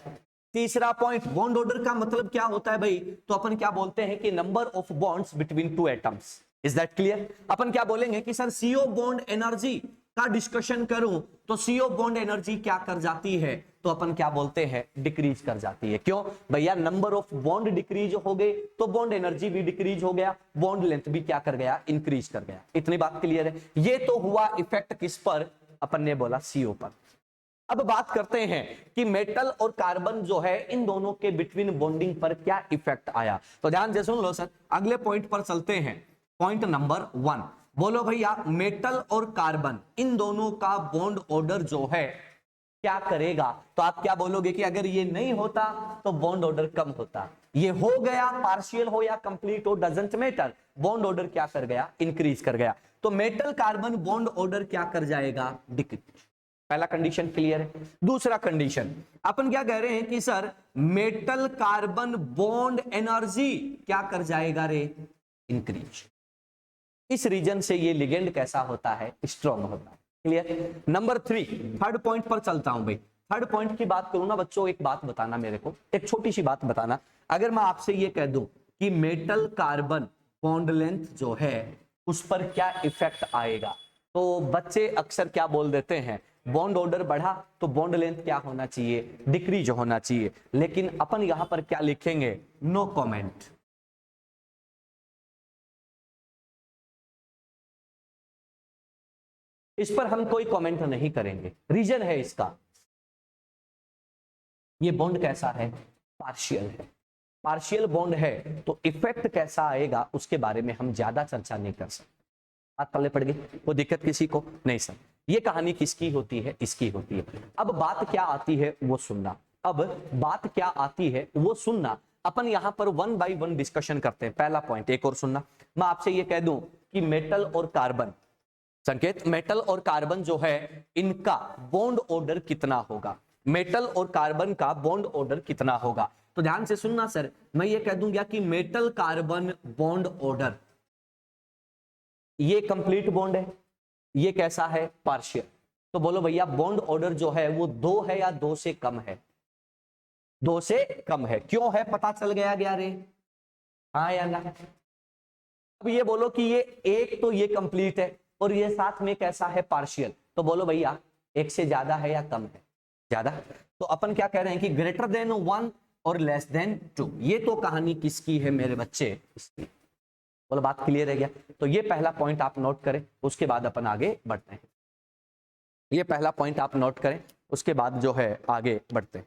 तीसरा पॉइंट, बॉन्ड ऑर्डर का मतलब क्या होता है भाई, तो अपन क्या बोलते हैं कि number of bonds between two atoms. Is that clear. अपन क्या बोलेंगे कि सर CO बॉन्ड एनर्जी का डिस्कशन करूं तो CO बॉन्ड एनर्जी क्या कर जाती है, तो अपन क्या बोलते हैं, डिक्रीज कर जाती है। क्यों भैया, नंबर ऑफ बॉन्ड डिक्रीज हो गए तो बॉन्ड एनर्जी भी डिक्रीज हो गया, बॉन्ड लेंथ भी क्या कर गया, इंक्रीज कर गया। इतनी बात क्लियर है। ये तो हुआ इफेक्ट किस पर, अपन ने बोला CO पर। अब बात करते हैं कि मेटल और कार्बन जो है इन दोनों के बिटवीन बॉन्डिंग पर क्या इफेक्ट आया। तो ध्यान से सुन लो सर, अगले पॉइंट पर चलते हैं। पॉइंट नंबर 1, बोलो भैया मेटल और कार्बन इन दोनों का बॉन्ड ऑर्डर जो है क्या करेगा। तो आप क्या बोलोगे कि अगर ये नहीं होता तो बॉन्ड ऑर्डर कम होता, ये हो गया पार्शियल हो या कंप्लीट हो डजंट मैटर, बॉन्ड ऑर्डर क्या कर गया, इंक्रीज कर गया। तो मेटल कार्बन बॉन्ड ऑर्डर क्या कर जाएगा, डिक्रीज। पहला कंडीशन क्लियर है। दूसरा कंडीशन अपन क्या कह रहे हैं कि sir metal carbon bond energy क्या कर जाएगा रे, इंक्रीज। इस रीजन से ये लिगेंड कैसा होता है, स्ट्रॉन्ग होता है। क्लियर। नंबर 3, थर्ड पॉइंट पर चलता हूं भाई। थर्ड पॉइंट की बात करूं ना बच्चों, एक बात बताना मेरे को, एक छोटी सी बात बताना। अगर मैं आपसे ये कह दूं कि मेटल कार्बन बॉन्ड लेंथ जो है उस पर क्या इफेक्ट आएगा, तो बच्चे अक्सर क्या बोल देते हैं, बॉन्ड ऑर्डर बढ़ा तो बॉन्ड लेंथ क्या होना चाहिए, डिक्रीज होना चाहिए। लेकिन अपन यहां पर क्या लिखेंगे, नो कमेंट। इस पर हम कोई कमेंट नहीं करेंगे। रीजन है इसका, ये बॉन्ड कैसा है, पार्शियल है। पार्शियल बॉन्ड है तो इफेक्ट कैसा आएगा उसके बारे में हम ज्यादा चर्चा नहीं कर सकते। बात पल्ले पड़ गई, कोई दिक्कत किसी को नहीं सर। ये कहानी किसकी होती है, इसकी होती है। अब बात क्या आती है वो सुनना, अब बात क्या आती है वो सुनना। अपन यहां पर 1 बाय 1 डिस्कशन करते हैं। पहला पॉइंट एक और सुनना, मैं आपसे ये कह दूं कि मेटल और कार्बन, संकेत मेटल और कार्बन जो है इनका बॉन्ड ऑर्डर कितना होगा, मेटल और कार्बन का बॉन्ड ऑर्डर कितना होगा। तो ध्यान से सुनना सर, मैं ये कह दूंगा कि मेटल कार्बन बॉन्ड ऑर्डर, ये कंप्लीट बॉन्ड है, ये कैसा है, पार्शियल। तो बोलो भैया बॉन्ड ऑर्डर जो है वो 2 है या 2 से कम है, 2 से कम है। क्यों है, पता चल गया गया रे, हाँ या ना। अब ये बोलो कि ये एक तो ये कंप्लीट है और ये साथ में कैसा है, पार्शियल। तो बोलो भैया एक से ज्यादा है या कम है, ज्यादा। तो अपन क्या कह रहे हैं कि ग्रेटर देन 1 और लेस देन 2। ये तो कहानी किसकी है मेरे बच्चे, इसकी। बोलो बात क्लियर है क्या। तो ये पहला पॉइंट आप नोट करें, उसके बाद अपन आगे बढ़ते हैं। ये पहला पॉइंट आप नोट करें, उसके बाद जो है आगे बढ़ते हैं।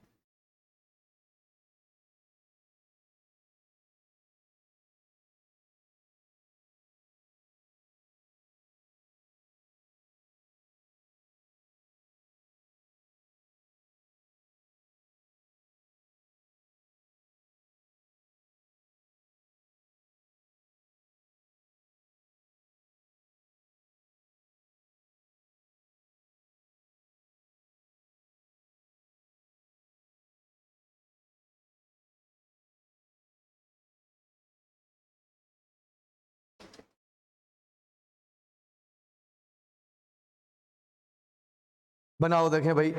बनाओ देखें भाई।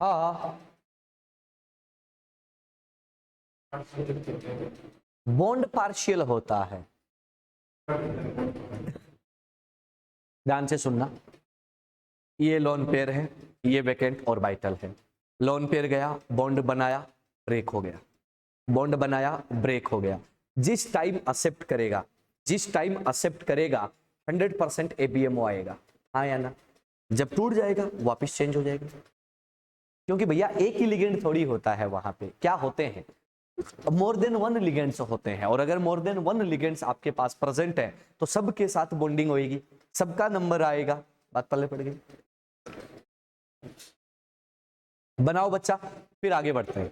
हाँ, बॉन्ड पार्शियल होता है। ध्यान से सुनना, ये लोन पेयर है, ये वैकेंट ऑर्बिटल है। लोन पेयर गया, बॉन्ड बनाया, ब्रेक हो गया, बॉन्ड बनाया, ब्रेक हो गया। जिस टाइम एक्सेप्ट करेगा, जिस टाइम एक्सेप्ट करेगा 100% एबीएमओ आएगा, हाँ या ना? जब टूट जाएगा वापस चेंज हो जाएगा, क्योंकि भैया एक ही लिगेंड थोड़ी होता है, वहां पे क्या होते हैं, मोर देन वन लिगेंड्स होते हैं। और अगर मोर देन वन लिगेंड्स आपके पास प्रेजेंट है तो सबके साथ बॉन्डिंग होगी, सबका नंबर आएगा। बात पल्ले पड़ गई? बनाओ बच्चा, फिर आगे बढ़ते हैं।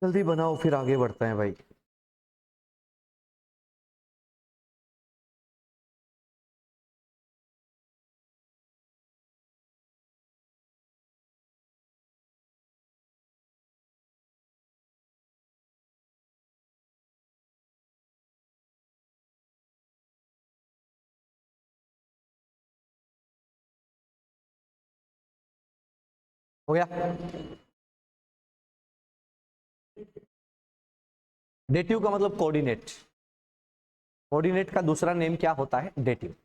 जल्दी बनाओ, फिर आगे बढ़ते हैं भाई। हो गया? डेटिव का मतलब कोऑर्डिनेट, कोऑर्डिनेट का दूसरा नेम क्या होता है? डेटिव।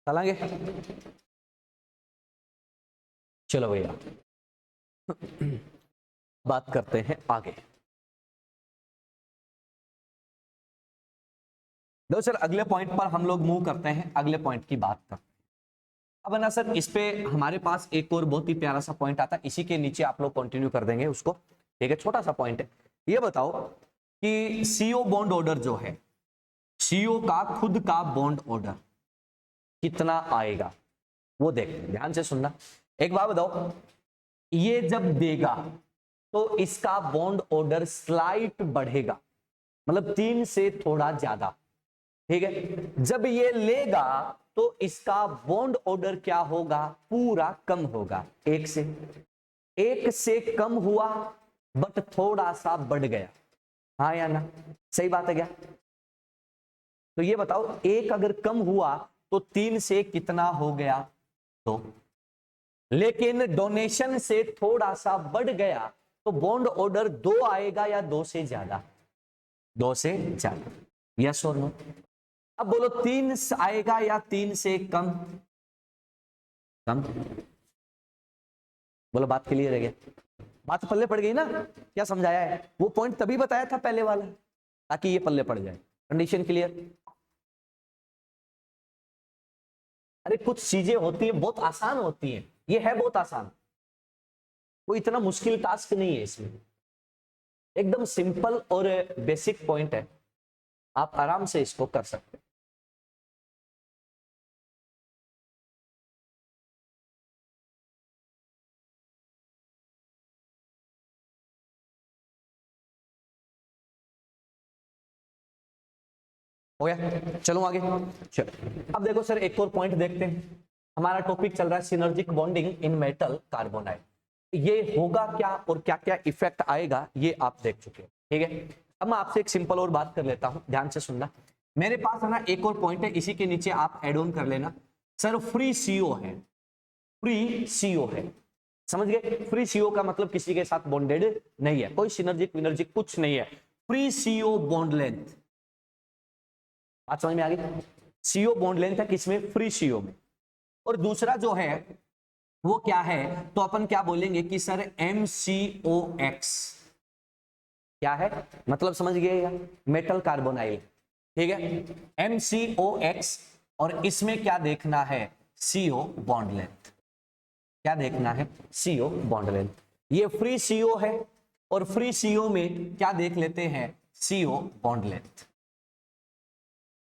चलेंगे? चलो भैया, बात करते हैं आगे। दो सर, अगले पॉइंट पर हम लोग मूव करते हैं, अगले पॉइंट की बात करते हैं। अब ना सर, इस पे हमारे पास एक और बहुत ही प्यारा सा पॉइंट आता है, इसी के नीचे आप लोग कंटिन्यू कर देंगे उसको, ठीक है? छोटा सा पॉइंट है। ये बताओ कि सीओ बॉन्ड ऑर्डर जो है, सीओ का खुद का बॉन्ड ऑर्डर कितना आएगा, वो देखते हैं। ध्यान से सुनना, एक बात बताओ, ये जब देगा तो इसका बॉन्ड ऑर्डर स्लाइट बढ़ेगा, मतलब 3 से थोड़ा ज्यादा, ठीक है? जब ये लेगा तो इसका बॉन्ड ऑर्डर क्या होगा? पूरा कम होगा, 1 से कम हुआ, बट थोड़ा सा बढ़ गया, हाँ या ना? सही बात है क्या? तो ये बताओ, 1 अगर कम हुआ तो 3 से कितना हो गया? 2। लेकिन डोनेशन से थोड़ा सा बढ़ गया तो बॉन्ड ऑर्डर 2 आएगा या 2 से ज्यादा? 2 से ज्यादा, यस और नो? अब बोलो 3 आएगा या 3 से कम? कम। बोलो, बात क्लियर है क्या? बात पल्ले पड़ गई ना, क्या समझाया है, वो पॉइंट तभी बताया था पहले वाला ताकि ये पल्ले पड़ जाए। Condition clear. अरे कुछ चीजें होती हैं बहुत आसान होती हैं, ये है बहुत आसान, कोई इतना मुश्किल टास्क नहीं है इसमें, एकदम सिंपल और बेसिक पॉइंट है, आप आराम से इसको कर सकते हैं। हो गया, चलो आगे। चलो अब देखो सर एक और पॉइंट देखते हैं, हमारा टॉपिक चल रहा है synergic bonding in metal carbonyl. ये होगा क्या और क्या क्या इफेक्ट आएगा ये आप देख चुके हैं, ठीक है। अब मैं आपसे एक सिंपल और बात कर लेता हूं, ध्यान से सुनना। मेरे पास है ना एक और पॉइंट है, इसी के नीचे आप एड ऑन कर लेना। सर फ्री सीओ है, फ्री सीओ है, समझ गए। फ्री सीओ का मतलब किसी के साथ बॉन्डेड नहीं है, कोई सिनर्जिक विनर्जिक कुछ नहीं है, फ्री सीओ बॉन्ड लेंथ। बात समझ में आ गई। सीओ बॉन्ड लेंथ है किसमें, फ्री सीओ में। और दूसरा जो है वो क्या है, तो अपन क्या बोलेंगे कि सर MCOX, क्या है मतलब समझ गए यार, मेटल कार्बोनाइल, ठीक है। MCOX और इसमें क्या देखना है, CO बॉन्ड लेंथ, क्या देखना है, CO बॉन्ड लेंथ। ये फ्री CO है और फ्री CO में क्या देख लेते हैं, CO बॉन्ड लेंथ।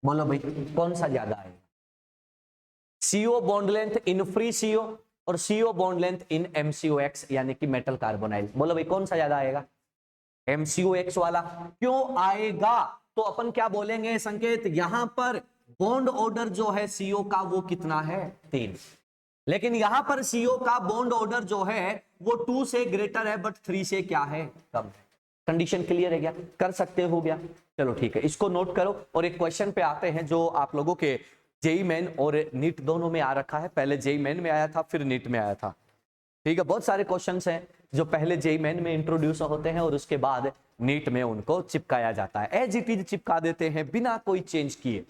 बोलो भाई कौन सा ज्यादा है, CO bond length in free CO और CO bond length in MCOX यानी कि मेटल कार्बोनाइल। बोलो भाई कौन सा ज्यादा आएगा, MCOX वाला। क्यों आएगा, तो अपन क्या बोलेंगे संकेत, यहां पर बॉन्ड ऑर्डर जो है CO का वो कितना है, 3, लेकिन यहां पर CO का बॉन्ड ऑर्डर जो है वो 2 से ग्रेटर है बट 3 से क्या है, कम है। कंडीशन क्लियर है क्या, कर सकते हो गया। चलो ठीक है, इसको नोट करो और एक क्वेश्चन पे आते हैं जो आप लोगों के जेई मेन और नीट दोनों में आ रखा है। पहले जेई मेन में आया था फिर नीट में आया था, ठीक है। बहुत सारे क्वेश्चंस हैं जो पहले जेई मेन में इंट्रोड्यूस होते हैं और उसके बाद नीट में उनको चिपकाया जाता है, एज इट इज चिपका देते हैं बिना कोई चेंज किए।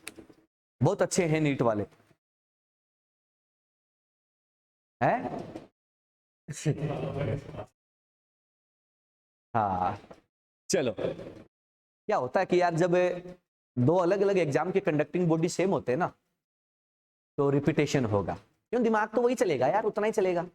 बहुत अच्छे हैं नीट वाले हैं। हाँ चलो, क्या होता है कि यार जब दो अलग अलग एग्जाम के कंडक्टिंग बॉडी सेम होते हैं ना तो रिपीटेशन होगा, क्यों, दिमाग तो वही चलेगा यार, उतना ही चलेगा।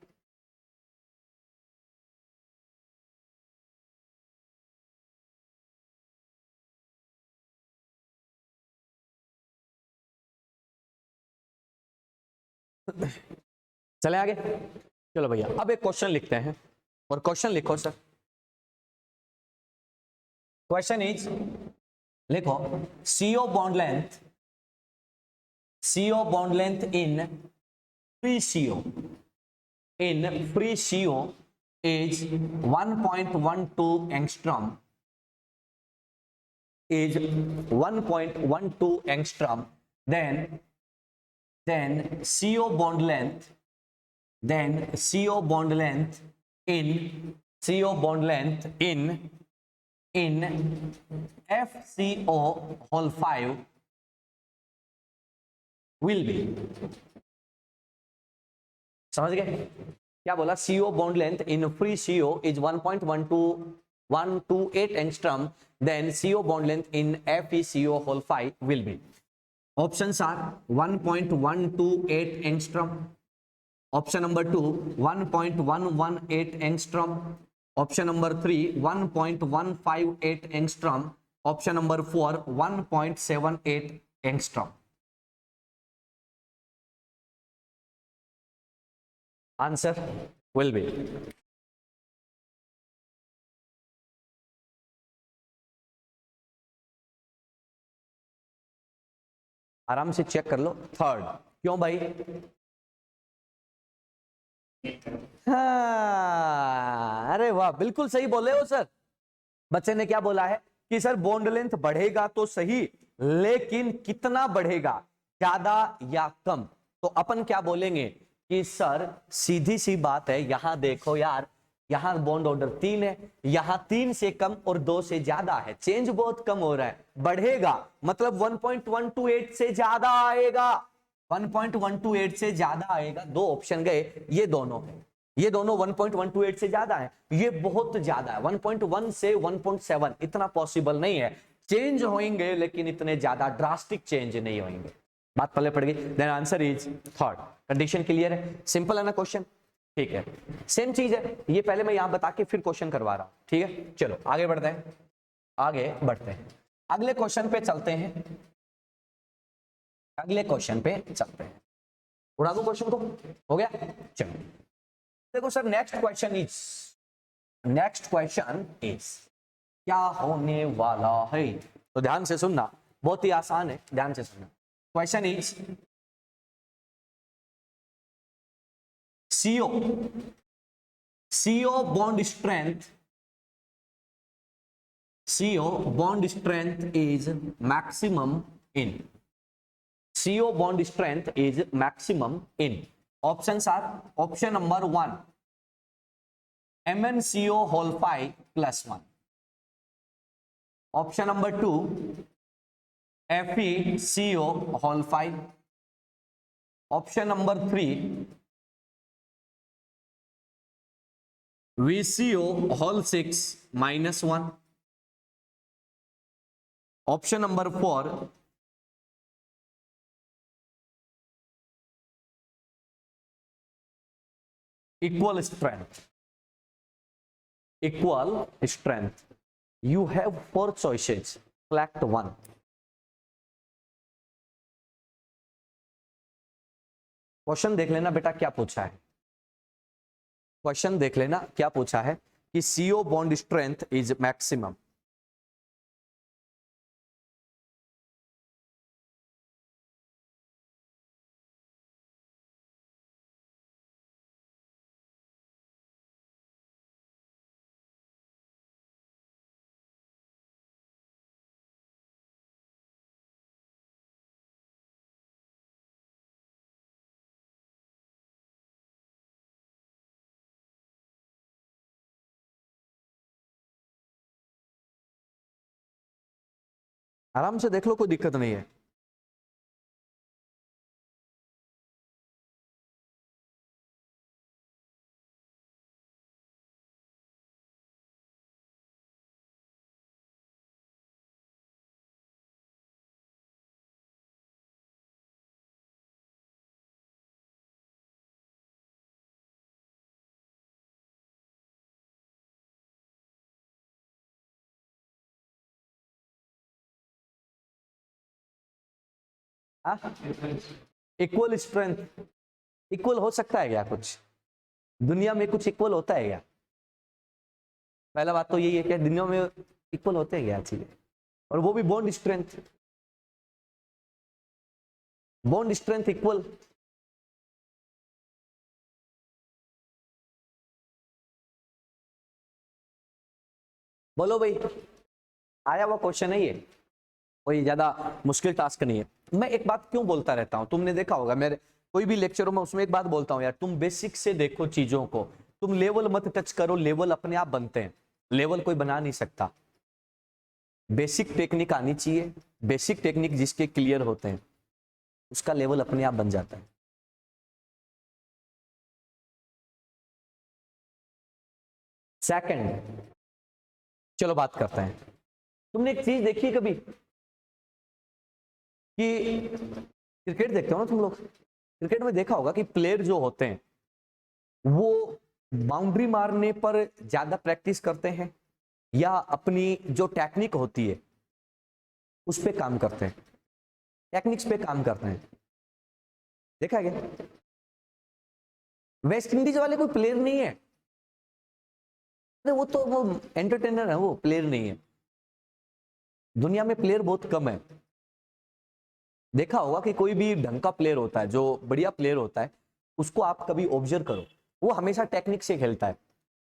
चले आगे, चलो भैया अब एक क्वेश्चन लिखते हैं और क्वेश्चन लिखो सर। क्वेश्चन इज, लिखो CO bond length, CO bond length in free CO, in free CO is 1.12 angstrom, is 1.12 angstrom, then CO bond length, then CO bond length in CO bond length in FCO whole 5 will be, समझ गए क्या बोला, CO bond length in free CO is 1.128 angstrom, then CO bond length in FeCO whole 5 will be. Options are 1.128 angstrom, option number 2 1.118 angstrom, option number 3 1.158 angstrom, option number 4 1.78 angstrom. Answer will be, आराम से check कर लो, third. क्यों भाई, हाँ अरे वाह बिल्कुल सही बोले हो सर। बच्चे ने क्या बोला है कि सर बॉन्ड लेंथ बढ़ेगा तो सही, लेकिन कितना बढ़ेगा, ज्यादा या कम। तो अपन क्या बोलेंगे कि सर सीधी सी बात है, यहां देखो यार, यहां बॉन्ड ऑर्डर 3 है, यहां 3 से कम और 2 से ज्यादा है, चेंज बहुत कम हो रहा है, बढ़ेगा मतलब 1.128 से ज्यादा आएगा, 1.128 से ज्यादा आएगा। दो ऑप्शन गए, ये दोनों है, ये दोनों 1.128 से ज्यादा है, ये बहुत ज्यादा है। 1.1 से 1.7 इतना पॉसिबल नहीं है, चेंज होंगे लेकिन इतने ज्यादा ड्रास्टिक चेंज नहीं होंगे। बात पहले पड़ गई। Then answer is third. Condition clear है, सिंपल है ना क्वेश्चन, ठीक है। सेम चीज है, ये पहले मैं यहां बता के फिर क्वेश्चन करवा रहा हूं, ठीक है। चलो आगे बढ़ते हैं, आगे बढ़ते हैं, अगले क्वेश्चन पे चलते हैं, अगले क्वेश्चन पे चलते हैं। उड़ा दो क्वेश्चन को, हो गया। चलो देखो सर, नेक्स्ट क्वेश्चन इज क्या होने वाला है, तो ध्यान से सुनना, बहुत ही आसान है, ध्यान से सुनना। Question is CO bond strength is maximum in CO bond strength is maximum in options are option number 1 MnCO whole 5 plus 1, option number 2 FeCO whole 5, option number 3 VCO whole 6 minus 1, option number 4 equal strength. You have 4 choices, select one. Question देख लेना बेटा क्या पूछा है, question देख लेना क्या पूछा है कि CO bond strength is maximum. आराम से देख लो, कोई दिक्कत नहीं है। इक्वल स्ट्रेंथ, इक्वल हो सकता है क्या कुछ दुनिया में, कुछ इक्वल होता है क्या? पहला बात तो यही है कि दुनिया में इक्वल होते हैं क्या चीजें, और वो भी बॉन्ड स्ट्रेंथ इक्वल। बोलो भाई, आया हुआ क्वेश्चन है ये, कोई ज्यादा मुश्किल टास्क नहीं है। मैं एक बात क्यों बोलता रहता हूं, तुमने देखा होगा मेरे कोई भी लेक्चरों में, उसमें एक बात बोलता हूं यार, तुम बेसिक से देखो चीजों को, तुम लेवल मत टच करो, लेवल अपने आप बनते हैं, लेवल कोई बना नहीं सकता। बेसिक टेक्निक आनी चाहिए, बेसिक टेक्निक जिसके क्लियर होते हैं उसका लेवल अपने आप बन जाता है। सेकंड, चलो बात करते हैं। तुमने एक चीज देखी कभी कि क्रिकेट देखते हो ना तुम लोग, क्रिकेट में देखा होगा कि प्लेयर जो होते हैं वो बाउंड्री मारने पर ज्यादा प्रैक्टिस करते हैं या अपनी जो टेक्निक होती है उस पे काम करते हैं, टेक्निक्स पे काम करते हैं, देखा है क्या? वेस्ट इंडीज वाले कोई प्लेयर नहीं है, वो तो वो एंटरटेनर है, वो प्लेयर नहीं है। दुनिया में प्लेयर बहुत कम है। देखा होगा कि कोई भी ढंग का प्लेयर होता है, जो बढ़िया प्लेयर होता है, उसको आप कभी ऑब्जर्व करो, वो हमेशा टेक्निक से खेलता है,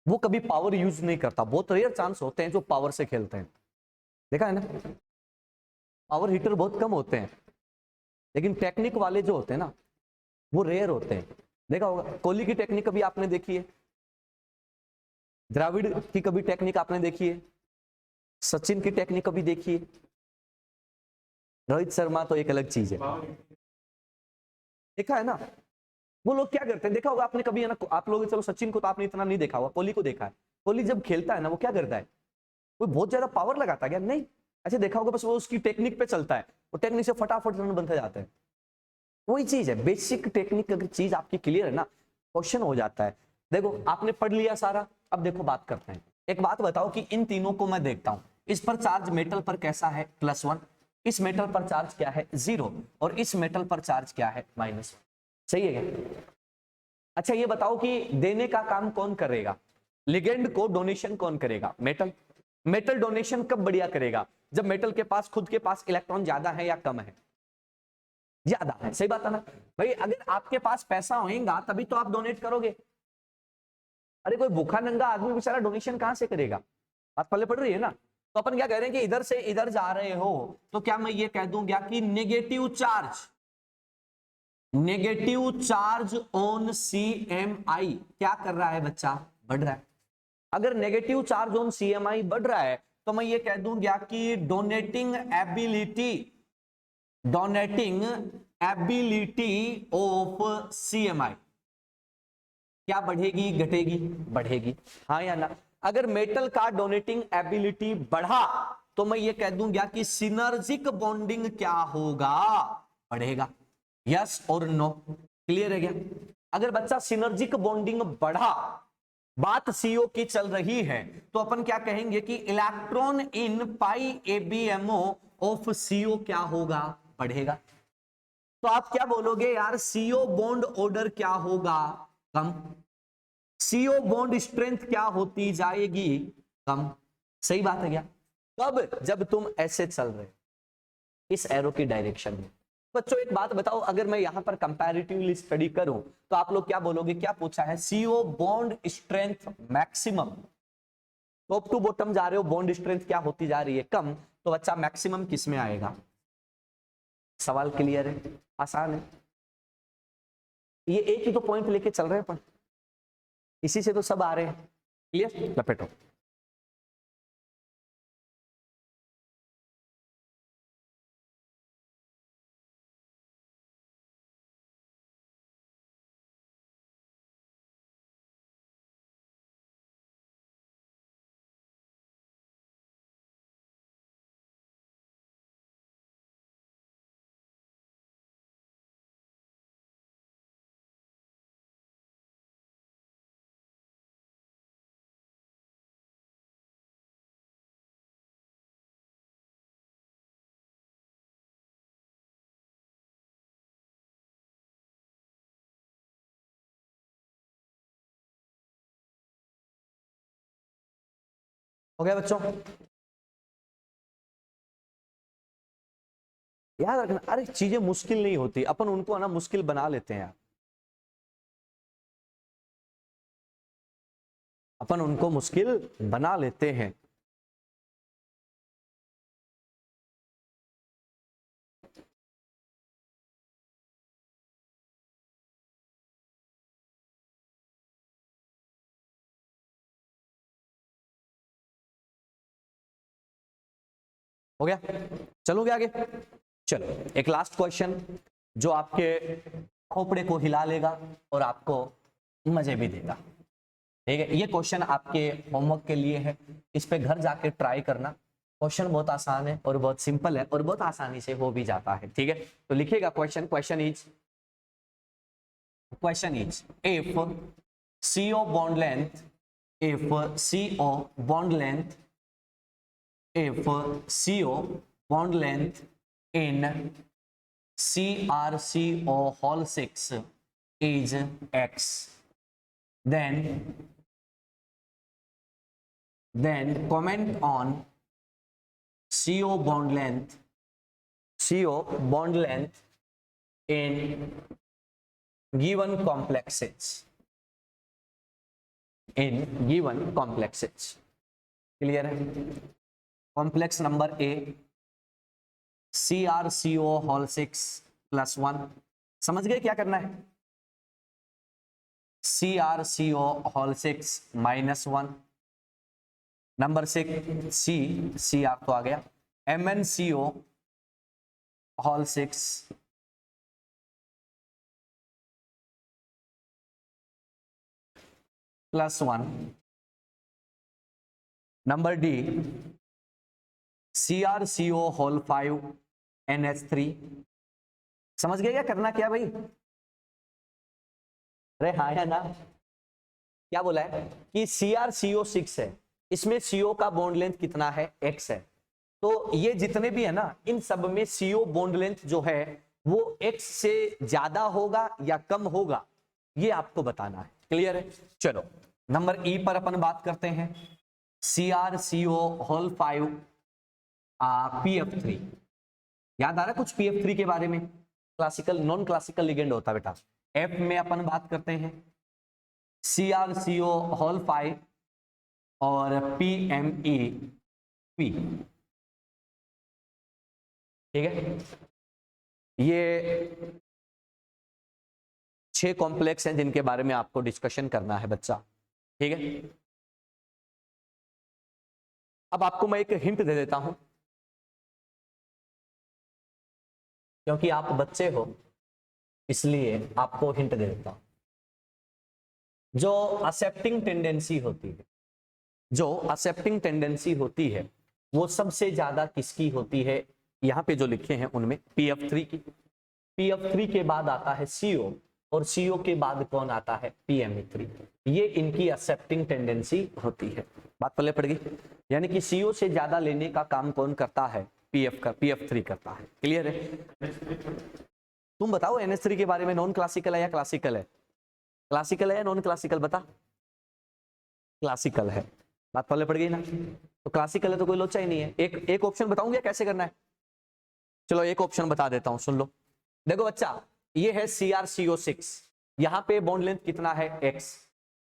वो कभी पावर यूज नहीं करता। बहुत रेयर चांस होते हैं जो पावर से खेलते हैं, देखा है ना? पावर हिटर बहुत कम होते हैं, लेकिन टेक्निक वाले जो होते हैं ना वो रेयर होते हैं। देखा होगा कोहली की टेक्निक कभी आपने देखी है? द्रविड़ की कभी टेक्निक आपने देखी है? सचिन की टेक्निक कभी देखी है? रोहित शर्मा तो एक अलग चीज है, देखा है ना? वो लोग क्या करते हैं, देखा होगा आपने कभी, है ना, आप लोग, चलो सचिन को तो आपने इतना नहीं देखा होगा, कोहली को देखा है। कोहली जब खेलता है ना, वो क्या करता है, वो बहुत ज्यादा पावर लगाता है क्या, नहीं, ऐसे देखा होगा, बस वो उसकी टेक्निक पे चलता है, वो टेक्निक से फटाफट रन बनते जाते हैं। वही चीज है, बेसिक टेक्निक अगर चीज आपकी क्लियर है ना, क्वेश्चन हो जाता है। देखो आपने पढ़ लिया सारा, अब देखो बात करते हैं। एक बात बताओ कि इन तीनों को मैं देखता हूं, इस पर चार्ज मेटल पर कैसा है, +1, इस मेटल पर चार्ज क्या है, 0, और इस मेटल पर चार्ज क्या है, -1। सही है क्या? अच्छा ये बताओ कि देने का काम कौन करेगा, लिगेंड को डोनेशन कौन करेगा, मेटल। मेटल डोनेशन कब बढ़िया करेगा, जब मेटल के पास, खुद के पास इलेक्ट्रॉन ज्यादा है या कम है, ज्यादा है। सही बात है ना भाई, अगर आपके पास पैसा होगा तभी तो आप डोनेट करोगे। अरे कोई भूखा नंगा आदमी बेचारा डोनेशन कहां से करेगा, बात पल्ले पड़ रही है ना। तो अपन क्या कह रहे हैं कि इधर से इधर जा रहे हो, तो क्या मैं ये कह दूंगा कि negative charge, negative charge on CMI क्या कर रहा है बच्चा, बढ़ रहा है। अगर नेगेटिव चार्ज ऑन CMI बढ़ रहा है, तो मैं ये कह दूंगा कि donating ability, donating ability of CMI क्या बढ़ेगी, घटेगी, बढ़ेगी, हाँ या ना। अगर मेटल का डोनेटिंग एबिलिटी बढ़ा, तो मैं ये कह दूंगा कि सिनर्जिक बॉन्डिंग क्या होगा, बढ़ेगा। यस और नो, क्लियर है क्या? अगर बच्चा सिनर्जिक बॉन्डिंग बढ़ा, बात CO की चल रही है, तो अपन क्या कहेंगे कि electron in pi ABMO of CO क्या होगा, बढ़ेगा। तो आप क्या बोलोगे यार, CO बॉन्ड ऑर्डर क्या होगा, कम। CO बॉन्ड स्ट्रेंथ क्या होती जाएगी, कम। सही बात है क्या? कब, जब तुम ऐसे चल रहे इस एरो की डायरेक्शन में। बच्चों एक बात बताओ, अगर मैं यहां पर कंपैरेटिवली स्टडी करूं, तो आप लोग क्या बोलोगे, क्या पूछा है, CO bond strength maximum, top to bottom जा रहे हो, बॉन्ड स्ट्रेंथ क्या होती जा रही है, कम, तो बच्चा मैक्सिमम किस में आएगा। सवाल क्लियर है, आसान है, ये एक ही तो पॉइंट लेके चल रहे हैं अपन, इसी से तो सब आ रहे हैं। क्लियर, लपेटो। हो गया बच्चों, याद रखना, अरे चीजें मुश्किल नहीं होती, अपन उनको है ना मुश्किल बना लेते हैं यार, अपन उनको मुश्किल बना लेते हैं। हो गया, चलोगे आगे। चलो एक लास्ट क्वेश्चन, जो आपके खोपड़े को हिला लेगा और आपको मजे भी देगा। ठीक है, ये क्वेश्चन आपके होमवर्क के लिए है, इस पे घर जाके ट्राई करना। क्वेश्चन बहुत आसान है और बहुत सिंपल है और बहुत आसानी से हो भी जाता है। ठीक है, तो लिखिएगा question, question is if CO bond length, if CO bond length, if CO bond length in CrCO whole 6 is X, then comment on CO bond length, in given complexes, clear है? Complex number A CrCO whole 6 +1, समझ गए क्या करना है, CrCO whole 6 -1, number 6 Cr तो आ गया, MnCO whole 6 +1। Number D CrCO whole 5 NH3। समझ गए क्या करना क्या भाई? अरे हाँ या ना? क्या बोला है कि CrCO6 है, इसमें CO का बॉन्ड लेंथ कितना है? X है। तो ये जितने भी है ना, इन सब में CO बॉन्ड लेंथ जो है वो X से ज्यादा होगा या कम होगा, ये आपको बताना है। क्लियर है? चलो नंबर ई पर अपन बात करते हैं। CrCO whole 5 PF3। याद आ रहा है कुछ PF3 के बारे में? क्लासिकल नॉन क्लासिकल लिगेंड होता है बेटा। F में अपन बात करते हैं CrCO होल 5 और PMeP। ठीक है, ये 6 कॉम्प्लेक्स हैं जिनके बारे में आपको डिस्कशन करना है बच्चा। ठीक है, अब आपको मैं एक हिंट दे देता हूं, क्योंकि आप बच्चे हो इसलिए आपको हिंट दे देता हूं। जो एक्सेप्टिंग टेंडेंसी होती है, जो एक्सेप्टिंग टेंडेंसी होती है वो सबसे ज्यादा किसकी होती है? यहां पे जो लिखे हैं उनमें PF3 की। PF3 के बाद आता है CO, और CO के बाद कौन आता है? PME3। ये इनकी एक्सेप्टिंग टेंडेंसी होती है। बात पल्ले पड़ गई? यानी कि CO से ज्यादा लेने का काम कौन करता है? PF3 करता है। क्लियर है? तुम बताओ NH3 के बारे में, नॉन क्लासिकल है या क्लासिकल है? क्लासिकल है या नॉन क्लासिकल? बता। क्लासिकल है। बात पल्ले पड़ गई ना? तो क्लासिकल है तो कोई लोचा ही नहीं है। एक ऑप्शन बताऊंगा कैसे करना है। चलो एक ऑप्शन बता देता हूं, सुन लो। देखो बच्चा, ये है CrCO6, यहां पे बॉन्ड लेंथ कितना है? X।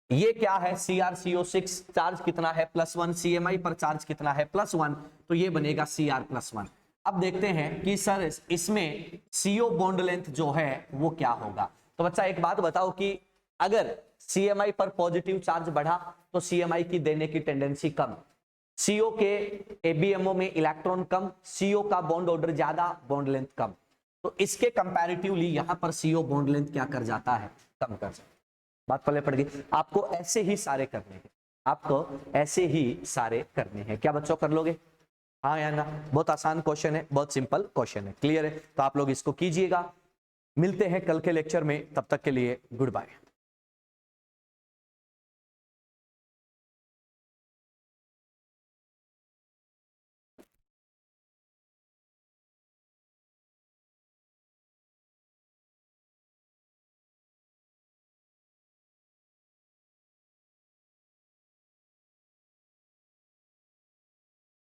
ये क्या है? CrCO6, चार्ज कितना है? +1। CMI पर चार्ज कितना है? +1। तो ये बनेगा Cr+1। अब देखते हैं कि सर इसमें CO बॉन्ड लेंथ जो है वो क्या होगा। तो बच्चा एक बात बताओ कि अगर CMI पर पॉजिटिव चार्ज बढ़ा तो CMI की देने की टेंडेंसी कम, CO के ABMO में इलेक्ट्रॉन कम, CO का बॉन्ड ऑर्डर ज्यादा, बॉन्ड लेंथ कम। तो इसके कंपैरेटिवली यहां पर CO बॉन्ड लेंथ क्या कर जाता है? कम कर जाता है। बात पल्ले पड़ गई? आपको ऐसे ही सारे करने हैं, आपको ऐसे ही सारे करने हैं। क्या बच्चों कर लोगे? हाँ या ना? बहुत आसान क्वेश्चन है, बहुत सिंपल क्वेश्चन है। क्लियर है? तो आप लोग इसको कीजिएगा। मिलते हैं कल के लेक्चर में, तब तक के लिए गुड बाय।